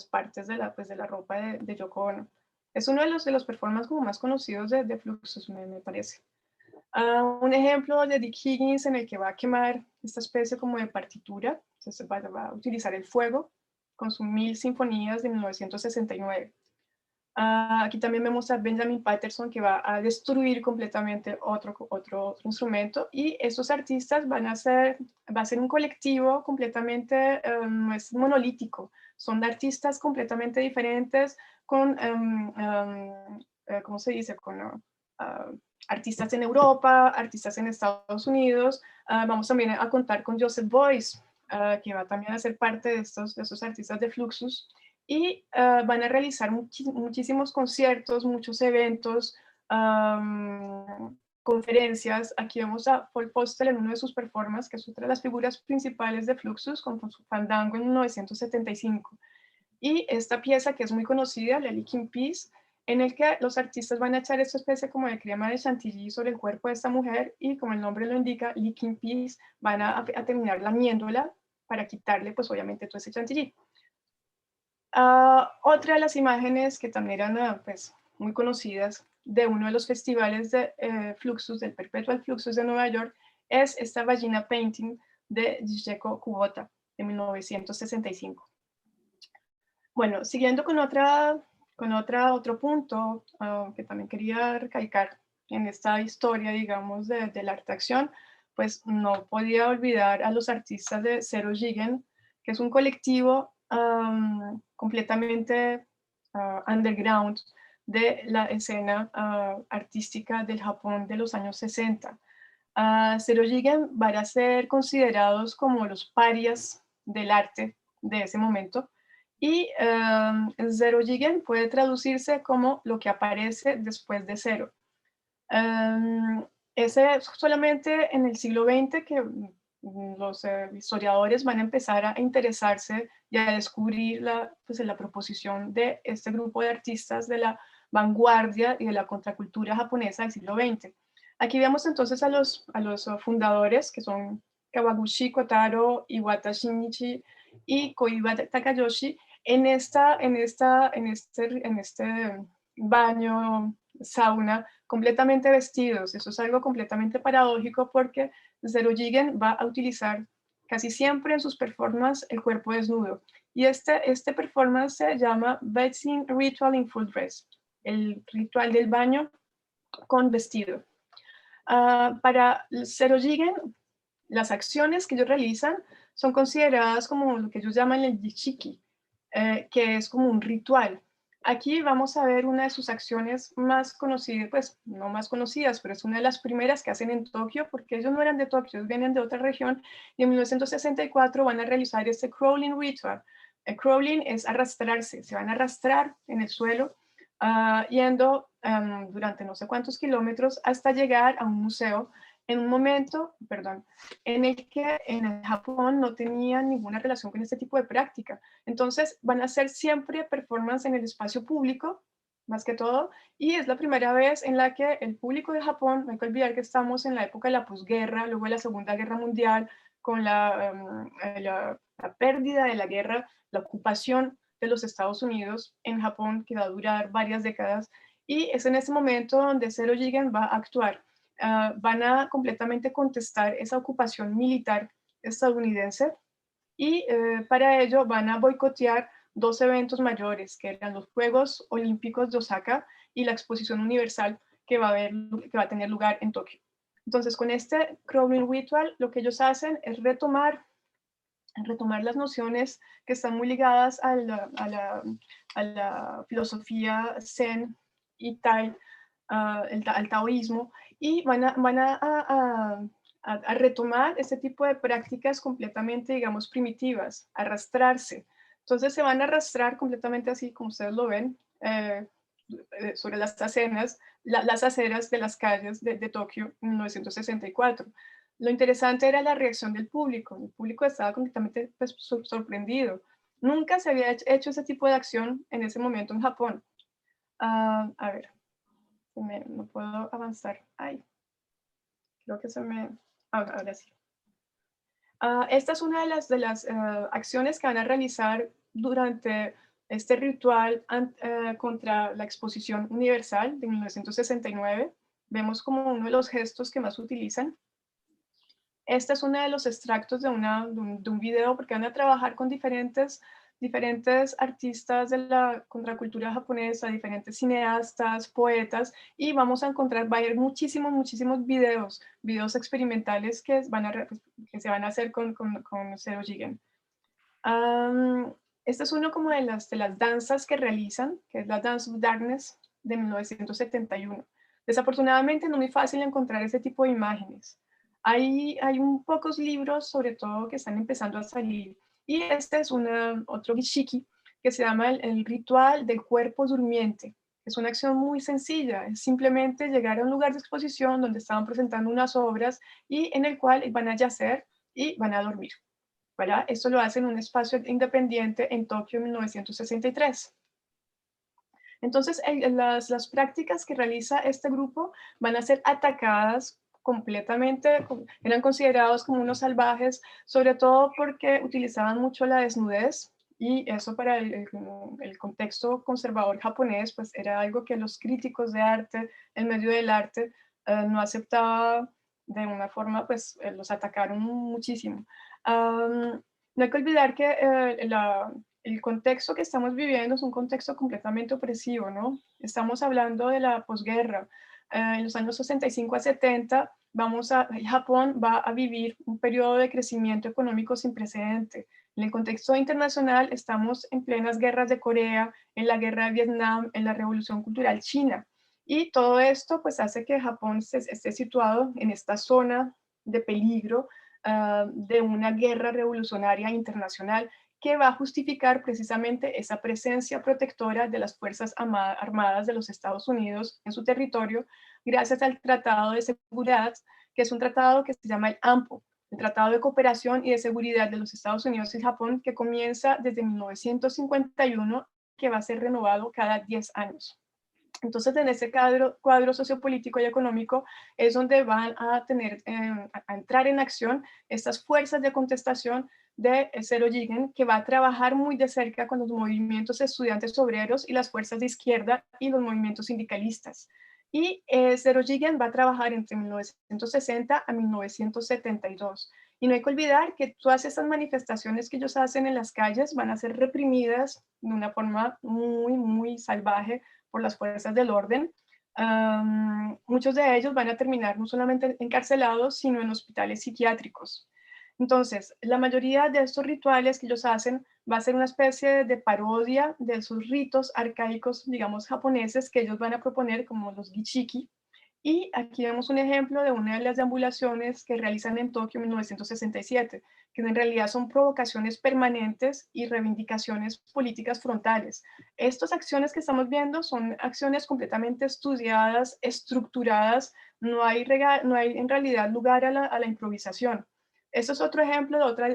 [SPEAKER 1] partes de pues, de la ropa de Yoko Ono. Es uno de los performances como más conocidos de Fluxus, me parece. Un ejemplo de Dick Higgins en el que va a quemar esta especie como de partitura, entonces va a utilizar el fuego con sus 1000 sinfonías de 1969. Aquí también vemos a Benjamin Patterson que va a destruir completamente otro instrumento y estos artistas va a ser un colectivo completamente, no es monolítico, son artistas completamente diferentes con, ¿cómo se dice? Con artistas en Europa, artistas en Estados Unidos. Vamos también a contar con Joseph Beuys, que va también a ser parte de estos artistas de Fluxus y van a realizar muchísimos conciertos, muchos eventos, conferencias. Aquí vemos a Paul Postel en uno de sus performances, que es otra de las figuras principales de Fluxus, con su Fandango en 1975. Y esta pieza que es muy conocida, la Licking Peace, en el que los artistas van a echar esta especie como de crema de chantilly sobre el cuerpo de esta mujer y como el nombre lo indica, Licking Peace, van a terminar lamiéndola para quitarle pues obviamente todo ese chantilly. Otra de las imágenes que también eran pues, muy conocidas de uno de los festivales de Fluxus, del Perpetual Fluxus de Nueva York, es esta Vagina Painting de Jisheko Kubota de 1965. Bueno, siguiendo con otro punto que también quería recalcar en esta historia, digamos, del arte acción, pues no podía olvidar a los artistas de Zero Jigen, que es un colectivo completamente underground de la escena artística del Japón de los años 60. Zero Jigen van a ser considerados como los parias del arte de ese momento y Zero Jigen puede traducirse como lo que aparece después de cero. Ese es solamente en el siglo XX que los historiadores van a empezar a interesarse y a descubrir pues, la proposición de este grupo de artistas de la vanguardia y de la contracultura japonesa del siglo XX. Aquí vemos entonces a los fundadores, que son Kawaguchi Kotaro, Iwata Shinichi y Koiba Takayoshi, en este baño, sauna, completamente vestidos. Eso es algo completamente paradójico porque Zero Jigen va a utilizar casi siempre en sus performances el cuerpo desnudo. Y este performance se llama Bathing Ritual in Full Dress, el ritual del baño con vestido. Para Zero Jigen, las acciones que ellos realizan son consideradas como lo que ellos llaman el Yichiki, que es como un ritual. Aquí vamos a ver una de sus acciones más conocidas, pues no más conocidas, pero es una de las primeras que hacen en Tokio, porque ellos no eran de Tokio, ellos vienen de otra región, y en 1964 van a realizar este crawling ritual. El crawling es arrastrarse, se van a arrastrar en el suelo, yendo durante no sé cuántos kilómetros hasta llegar a un museo en un momento, en el que en el Japón no tenían ninguna relación con este tipo de práctica. Entonces van a hacer siempre performance en el espacio público, más que todo, y es la primera vez en la que el público de Japón, no hay que olvidar que estamos en la época de la posguerra, luego de la Segunda Guerra Mundial, con la pérdida de la guerra, la ocupación de los Estados Unidos en Japón, que va a durar varias décadas, y es en ese momento donde Zero Jigen va a actuar. Van a completamente contestar esa ocupación militar estadounidense y para ello van a boicotear dos eventos mayores, que eran los Juegos Olímpicos de Osaka y la Exposición Universal que va a tener lugar en Tokio. Entonces, con este crawling ritual, lo que ellos hacen es retomar las nociones que están muy ligadas a la filosofía zen y Tai, al taoísmo, y van a retomar este tipo de prácticas completamente, digamos, primitivas, arrastrarse. Entonces se van a arrastrar completamente así, como ustedes lo ven, sobre las aceras de las calles de Tokio en 1964. Lo interesante era la reacción del público. El público estaba completamente pues, sorprendido. Nunca se había hecho ese tipo de acción en ese momento en Japón. A ver, no puedo avanzar. Ay, creo que se me... ahora sí. Esta es una de las acciones que van a realizar durante este ritual contra la Exposición Universal de 1969. Vemos como uno de los gestos que más utilizan. Este es uno de los extractos de un video, porque van a trabajar con diferentes artistas de la contracultura japonesa, diferentes cineastas, poetas, y vamos a encontrar, va a haber muchísimos videos experimentales que se van a hacer con Zero Jigen. Este es uno como de las danzas que realizan, que es la Dance of Darkness de 1971. Desafortunadamente no es muy fácil encontrar ese tipo de imágenes. Hay un pocos libros, sobre todo, que están empezando a salir. Y este es otro gishiki que se llama el ritual del cuerpo durmiente. Es una acción muy sencilla, es simplemente llegar a un lugar de exposición donde estaban presentando unas obras y en el cual van a yacer y van a dormir. ¿Verdad? Esto lo hace en un espacio independiente en Tokio en 1963. Entonces, las prácticas que realiza este grupo van a ser atacadas completamente, eran considerados como unos salvajes, sobre todo porque utilizaban mucho la desnudez, y eso para el contexto conservador japonés, pues era algo que los críticos de arte, el medio del arte, no aceptaba de una forma, pues los atacaron muchísimo. No hay que olvidar que el contexto que estamos viviendo es un contexto completamente opresivo, ¿no? Estamos hablando de la posguerra. En los años 65 a 70, Japón va a vivir un periodo de crecimiento económico sin precedente. En el contexto internacional estamos en plenas guerras de Corea, en la guerra de Vietnam, en la revolución cultural china. Y todo esto pues hace que Japón esté situado en esta zona de peligro de una guerra revolucionaria internacional que va a justificar precisamente esa presencia protectora de las Fuerzas Armadas de los Estados Unidos en su territorio, gracias al Tratado de Seguridad, que es un tratado que se llama el AMPO, el Tratado de Cooperación y de Seguridad de los Estados Unidos y Japón, que comienza desde 1951, que va a ser renovado cada 10 años. Entonces, en ese cuadro sociopolítico y económico es donde van a entrar en acción estas fuerzas de contestación de Zero Jigen, que va a trabajar muy de cerca con los movimientos estudiantes obreros y las fuerzas de izquierda y los movimientos sindicalistas. Y Zero Jigen va a trabajar entre 1960 a 1972. Y no hay que olvidar que todas estas manifestaciones que ellos hacen en las calles van a ser reprimidas de una forma muy salvaje por las fuerzas del orden. Muchos de ellos van a terminar no solamente encarcelados, sino en hospitales psiquiátricos. Entonces, la mayoría de estos rituales que ellos hacen va a ser una especie de parodia de sus ritos arcaicos, digamos, japoneses, que ellos van a proponer como los Gichiki. Y aquí vemos un ejemplo de una de las deambulaciones que realizan en Tokio en 1967, que en realidad son provocaciones permanentes y reivindicaciones políticas frontales. Estas acciones que estamos viendo son acciones completamente estudiadas, estructuradas, no hay en realidad lugar a la improvisación. Esto es otro ejemplo de otra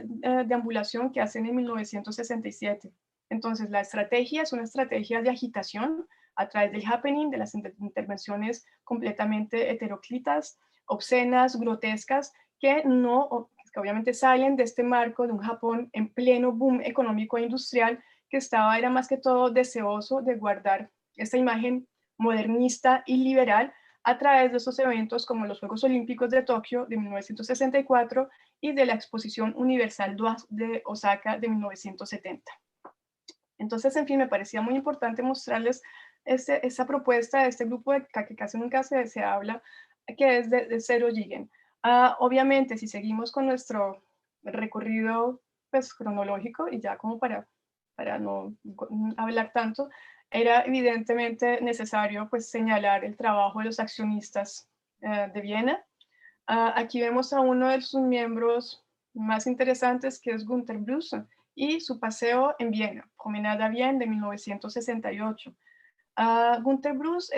[SPEAKER 1] deambulación que hacen en 1967. Entonces, la estrategia es una estrategia de agitación a través del happening, de las intervenciones completamente heteroclitas, obscenas, grotescas, que obviamente salen de este marco de un Japón en pleno boom económico e industrial, que era más que todo deseoso de guardar esta imagen modernista y liberal a través de estos eventos como los Juegos Olímpicos de Tokio de 1964 y de la Exposición Universal de Osaka de 1970. Entonces, en fin, me parecía muy importante mostrarles esa propuesta de este grupo que casi nunca se habla, que es de Zero Jigen. Obviamente, si seguimos con nuestro recorrido pues, cronológico, y ya como para no hablar tanto, era evidentemente necesario pues, señalar el trabajo de los accionistas de Viena. Aquí vemos a uno de sus miembros más interesantes, que es Günter Blues, y su paseo en Viena, Promenade à Vienne de 1968. Günter Blues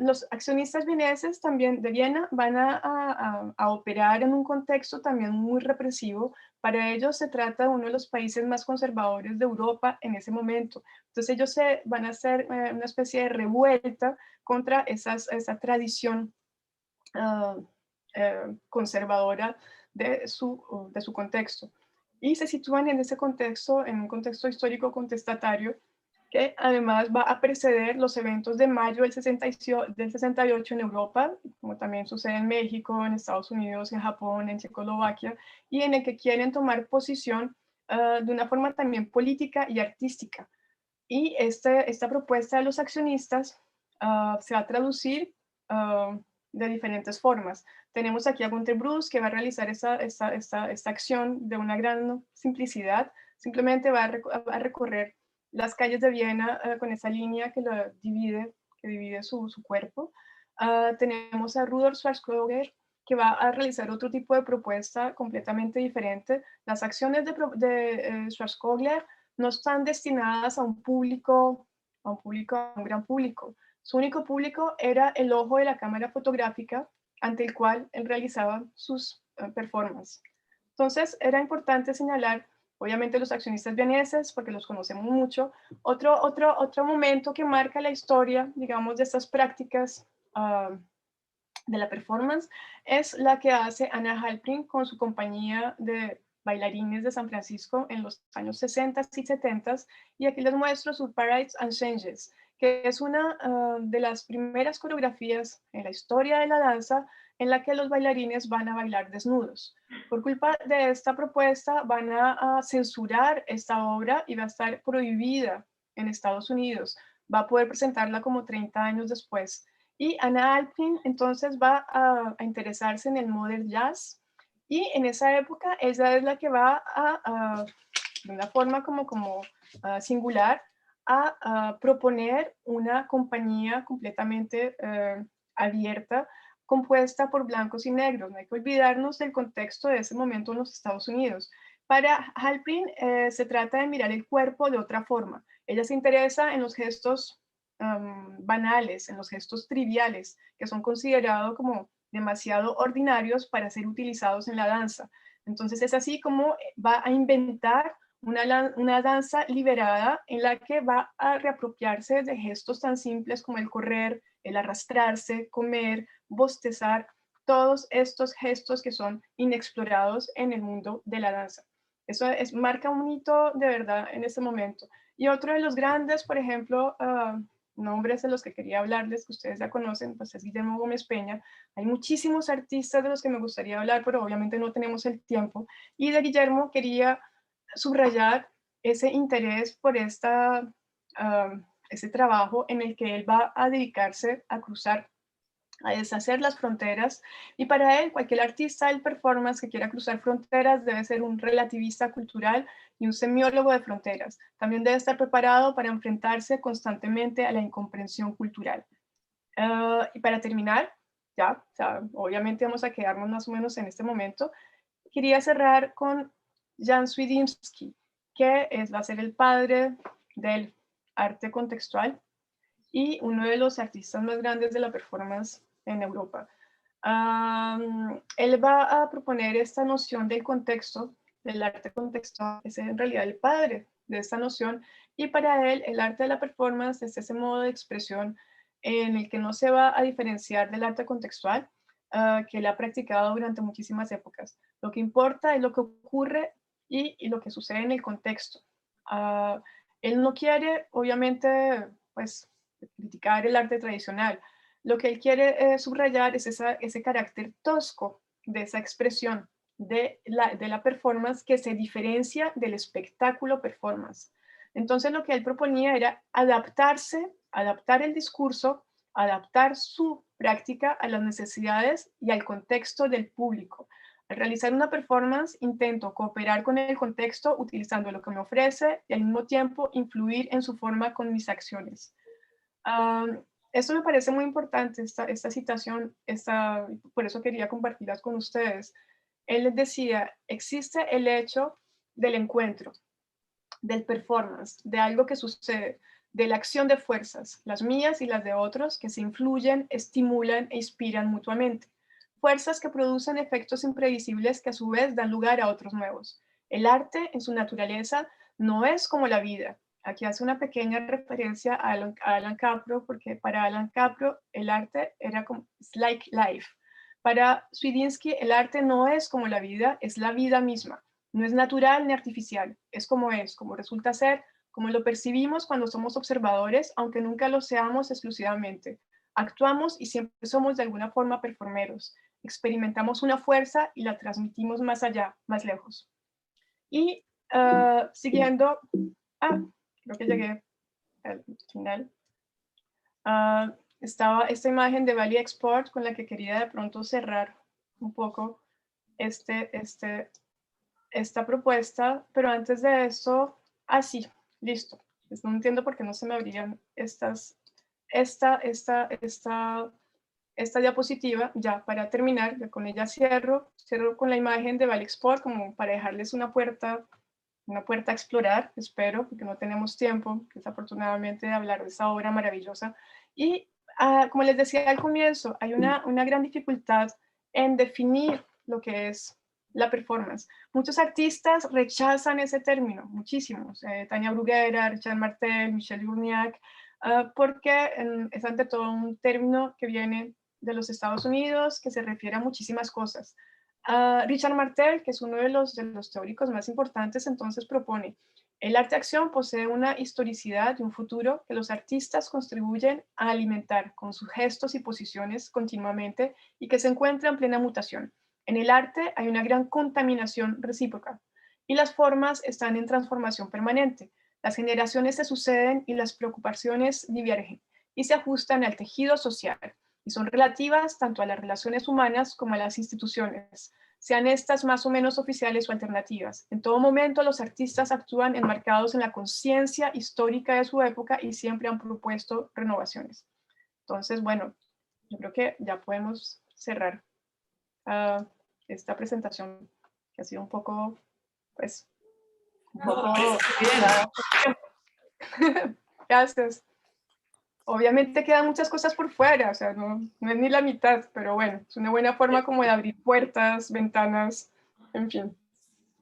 [SPEAKER 1] Los accionistas vieneses también de Viena van a operar en un contexto también muy represivo. Para ellos se trata de uno de los países más conservadores de Europa en ese momento. Entonces ellos van a hacer una especie de revuelta contra esa tradición conservadora de su contexto. Y se sitúan en ese contexto, en un contexto histórico contestatario, que además va a preceder los eventos de mayo del 68 en Europa, como también sucede en México, en Estados Unidos, en Japón, en Checoslovaquia, y en el que quieren tomar posición de una forma también política y artística. Y esta propuesta de los accionistas se va a traducir de diferentes formas. Tenemos aquí a Günter Bruce, que va a realizar esta acción de una gran simplicidad. Simplemente va a recorrer las calles de Viena con esa línea que divide su cuerpo. Tenemos a Rudolf Schwarzkopf, que va a realizar otro tipo de propuesta completamente diferente. Las acciones de Schwarzkopf no están destinadas a un gran público. Su único público era el ojo de la cámara fotográfica ante el cual él realizaba sus performances. Entonces, era importante señalar, obviamente, los accionistas vieneses, porque los conocemos mucho. Otro momento que marca la historia, digamos, de estas prácticas de la performance es la que hace Anna Halprin con su compañía de bailarines de San Francisco en los años 60 y 70. Y aquí les muestro su Parades and Changes, que es una de las primeras coreografías en la historia de la danza en la que los bailarines van a bailar desnudos. Por culpa de esta propuesta van a censurar esta obra y va a estar prohibida en Estados Unidos. Va a poder presentarla como 30 años después. Y Anna Alpin entonces va a interesarse en el modern jazz, y en esa época ella es la que va de una forma como singular, a proponer una compañía completamente abierta, compuesta por blancos y negros. No hay que olvidarnos del contexto de ese momento en los Estados Unidos. Para Halprin se trata de mirar el cuerpo de otra forma. Ella se interesa en los gestos banales, en los gestos triviales, que son considerados como demasiado ordinarios para ser utilizados en la danza. Entonces es así como va a inventar una danza liberada en la que va a reapropiarse de gestos tan simples como el correr, el arrastrarse, comer, bostezar, todos estos gestos que son inexplorados en el mundo de la danza. Eso marca un hito de verdad en ese momento. Y otro de los grandes, por ejemplo, nombres de los que quería hablarles, que ustedes ya conocen, pues es Guillermo Gómez Peña. Hay muchísimos artistas de los que me gustaría hablar, pero obviamente no tenemos el tiempo. Y de Guillermo quería subrayar ese interés por ese trabajo en el que él va a dedicarse a cruzar, a deshacer las fronteras. Y para él, cualquier artista del performance que quiera cruzar fronteras debe ser un relativista cultural y un semiólogo de fronteras. También debe estar preparado para enfrentarse constantemente a la incomprensión cultural. Y para terminar, ya, o sea, obviamente vamos a quedarnos más o menos en este momento. Quería cerrar con Jan Swidimski, que va a ser el padre del arte contextual y uno de los artistas más grandes de la performance en Europa. Él va a proponer esta noción del contexto, del arte contextual, que es en realidad el padre de esta noción, y para él el arte de la performance es ese modo de expresión en el que no se va a diferenciar del arte contextual, que él ha practicado durante muchísimas épocas. Lo que importa es lo que ocurre y lo que sucede en el contexto. Él no quiere, obviamente, pues, criticar el arte tradicional. Lo que él quiere subrayar es ese carácter tosco de esa expresión de la performance, que se diferencia del espectáculo performance. Entonces lo que él proponía era adaptar el discurso, adaptar su práctica a las necesidades y al contexto del público. Al realizar una performance, intento cooperar con el contexto utilizando lo que me ofrece y al mismo tiempo influir en su forma con mis acciones. Esto me parece muy importante, esta citación, por eso quería compartirlas con ustedes. Él les decía, existe el hecho del encuentro, del performance, de algo que sucede, de la acción de fuerzas, las mías y las de otros, que se influyen, estimulan e inspiran mutuamente. Fuerzas que producen efectos impredecibles que a su vez dan lugar a otros nuevos. El arte, en su naturaleza, no es como la vida. Aquí hace una pequeña referencia a Alan Capro, porque para Alan Capro el arte era como it's like life. Para Swidinsky el arte no es como la vida, es la vida misma. No es natural ni artificial, es, como resulta ser, como lo percibimos cuando somos observadores, aunque nunca lo seamos exclusivamente. Actuamos y siempre somos de alguna forma performeros. Experimentamos una fuerza y la transmitimos más allá, más lejos. Y siguiendo, creo que llegué al final. Estaba esta imagen de Bali Export con la que quería de pronto cerrar un poco esta propuesta, pero antes de eso, sí, listo. Pues no entiendo por qué no se me abrían esta diapositiva. Ya para terminar, con ella cierro con la imagen de Bali Export como para dejarles una puerta a explorar, espero, porque no tenemos tiempo, desafortunadamente, de hablar de esa obra maravillosa. Y como les decía al comienzo, hay una gran dificultad en definir lo que es la performance. Muchos artistas rechazan ese término, muchísimos. Tania Bruguera, Richard Martel, Michel Journiac, porque es ante todo un término que viene de los Estados Unidos, que se refiere a muchísimas cosas. Richard Martel, que es uno de los teóricos más importantes, entonces propone: el arte-acción posee una historicidad y un futuro que los artistas contribuyen a alimentar con sus gestos y posiciones continuamente y que se encuentra en plena mutación. En el arte hay una gran contaminación recíproca y las formas están en transformación permanente. Las generaciones se suceden y las preocupaciones divergen y se ajustan al tejido social y son relativas tanto a las relaciones humanas como a las instituciones, sean estas más o menos oficiales o alternativas. En todo momento los artistas actúan enmarcados en la conciencia histórica de su época y siempre han propuesto renovaciones. Entonces, bueno, yo creo que ya podemos cerrar esta presentación, que ha sido un poco, pues, Gracias. Obviamente quedan muchas cosas por fuera, o sea, no es ni la mitad, pero bueno, es una buena forma como de abrir puertas, ventanas, en fin.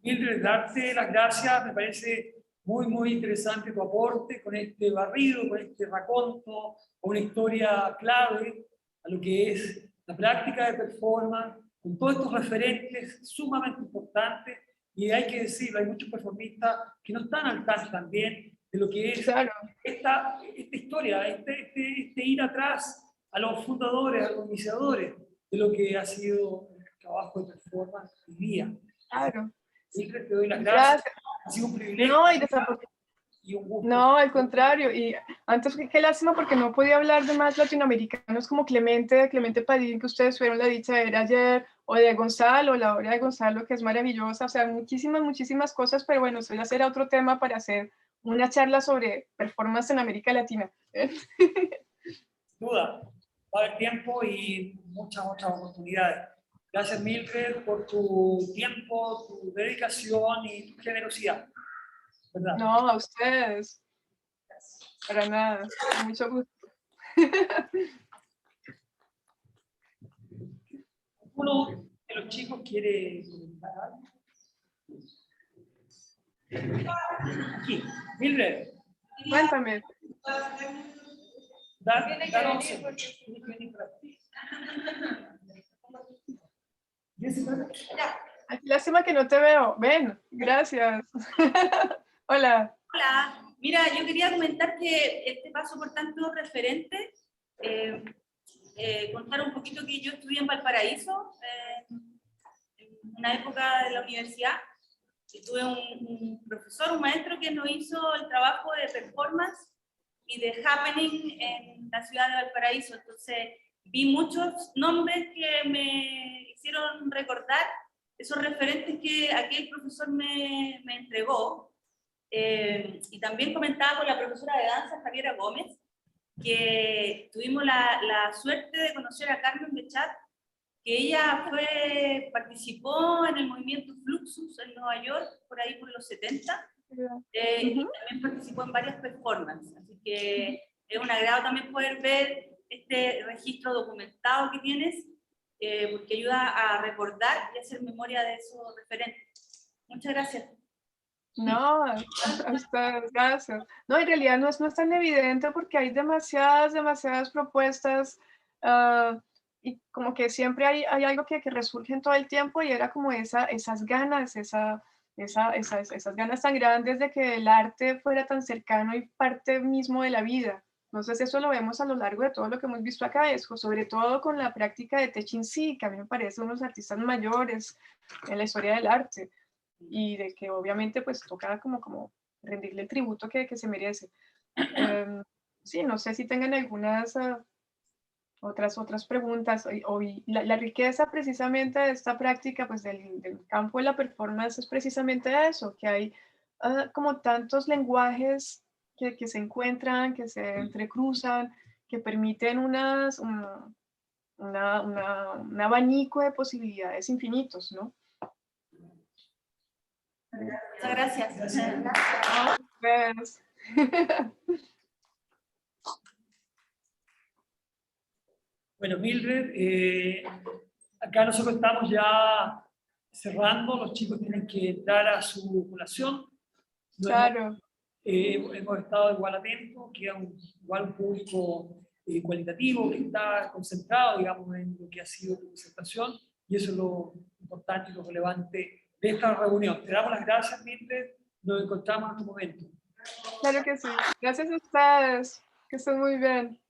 [SPEAKER 2] Mildred, darte las gracias, me parece muy interesante tu aporte con este barrido, con este raconto, con una historia clave a lo que es la práctica de performance, con todos estos referentes sumamente importantes, y hay que decirlo, hay muchos performistas que no están al tanto también de lo que es
[SPEAKER 1] Claro.
[SPEAKER 2] esta historia, este ir atrás a los fundadores, a los iniciadores de lo que ha sido el trabajo de performance hoy día.
[SPEAKER 1] Claro.
[SPEAKER 2] Siempre te doy las gracias. Ha sido un privilegio.
[SPEAKER 1] No,
[SPEAKER 2] y un gusto.
[SPEAKER 1] No, al contrario. Y antes, qué lástima porque no podía hablar de más latinoamericanos como Clemente Padín, que ustedes tuvieron la dicha de ver ayer, o de Gonzalo, la obra de Gonzalo, que es maravillosa. O sea, muchísimas cosas, pero bueno, eso ya será otro tema para hacer una charla sobre performance en América Latina.
[SPEAKER 2] Duda, va a haber tiempo y muchas otras oportunidades. Gracias, Mildred, por tu tiempo, tu dedicación y tu generosidad. ¿Verdad?
[SPEAKER 1] No, a ustedes. Para nada. Mucho gusto.
[SPEAKER 2] ¿Uno de los chicos quiere comentar algo? Aquí, Mildred.
[SPEAKER 1] Cuéntame. Lástima que no te veo. Ven, gracias. Hola.
[SPEAKER 4] Hola. Mira, yo quería comentar que este paso por tantos referentes, contar un poquito que yo estudié en Valparaíso, en una época de la universidad, y tuve un profesor, un maestro que nos hizo el trabajo de performance y de happening en la ciudad de Valparaíso. Entonces vi muchos nombres que me hicieron recordar esos referentes que aquel profesor me entregó. Y también comentaba con la profesora de danza, Javiera Gómez, que tuvimos la suerte de conocer a Carmen Bechat, que ella participó en el movimiento Fluxus en Nueva York, por ahí por los 70, y también participó en varias performances, así que es un agrado también poder ver este registro documentado que tienes, porque ayuda a recordar y hacer memoria de esos referentes. Muchas gracias.
[SPEAKER 1] No, a ustedes, gracias. No, en realidad no es tan evidente porque hay demasiadas propuestas, y como que siempre hay algo que resurge en todo el tiempo y era como esas ganas, esas ganas tan grandes de que el arte fuera tan cercano y parte mismo de la vida. Entonces eso lo vemos a lo largo de todo lo que hemos visto acá, sobre todo con la práctica de Techin-Sí, que a mí me parece unos artistas mayores en la historia del arte y de que obviamente pues toca como rendirle el tributo que se merece. Sí, no sé si tengan algunas otras preguntas. Y la riqueza precisamente de esta práctica, pues del campo de la performance es precisamente eso, que hay como tantos lenguajes que se encuentran, que se entrecruzan, que permiten un abanico de posibilidades infinitos, ¿no?
[SPEAKER 4] Muchas gracias.
[SPEAKER 1] Pues,
[SPEAKER 2] Bueno, Mildred, acá nosotros estamos ya cerrando, los chicos tienen que entrar a su colación.
[SPEAKER 1] claro.
[SPEAKER 2] Hemos estado igual atentos, que igual un público cualitativo que está concentrado, digamos, en lo que ha sido tu presentación, y eso es lo importante y lo relevante de esta reunión. Te damos las gracias, Mildred, nos encontramos en otro momento.
[SPEAKER 1] Claro que sí. Gracias a ustedes. Que estén muy bien.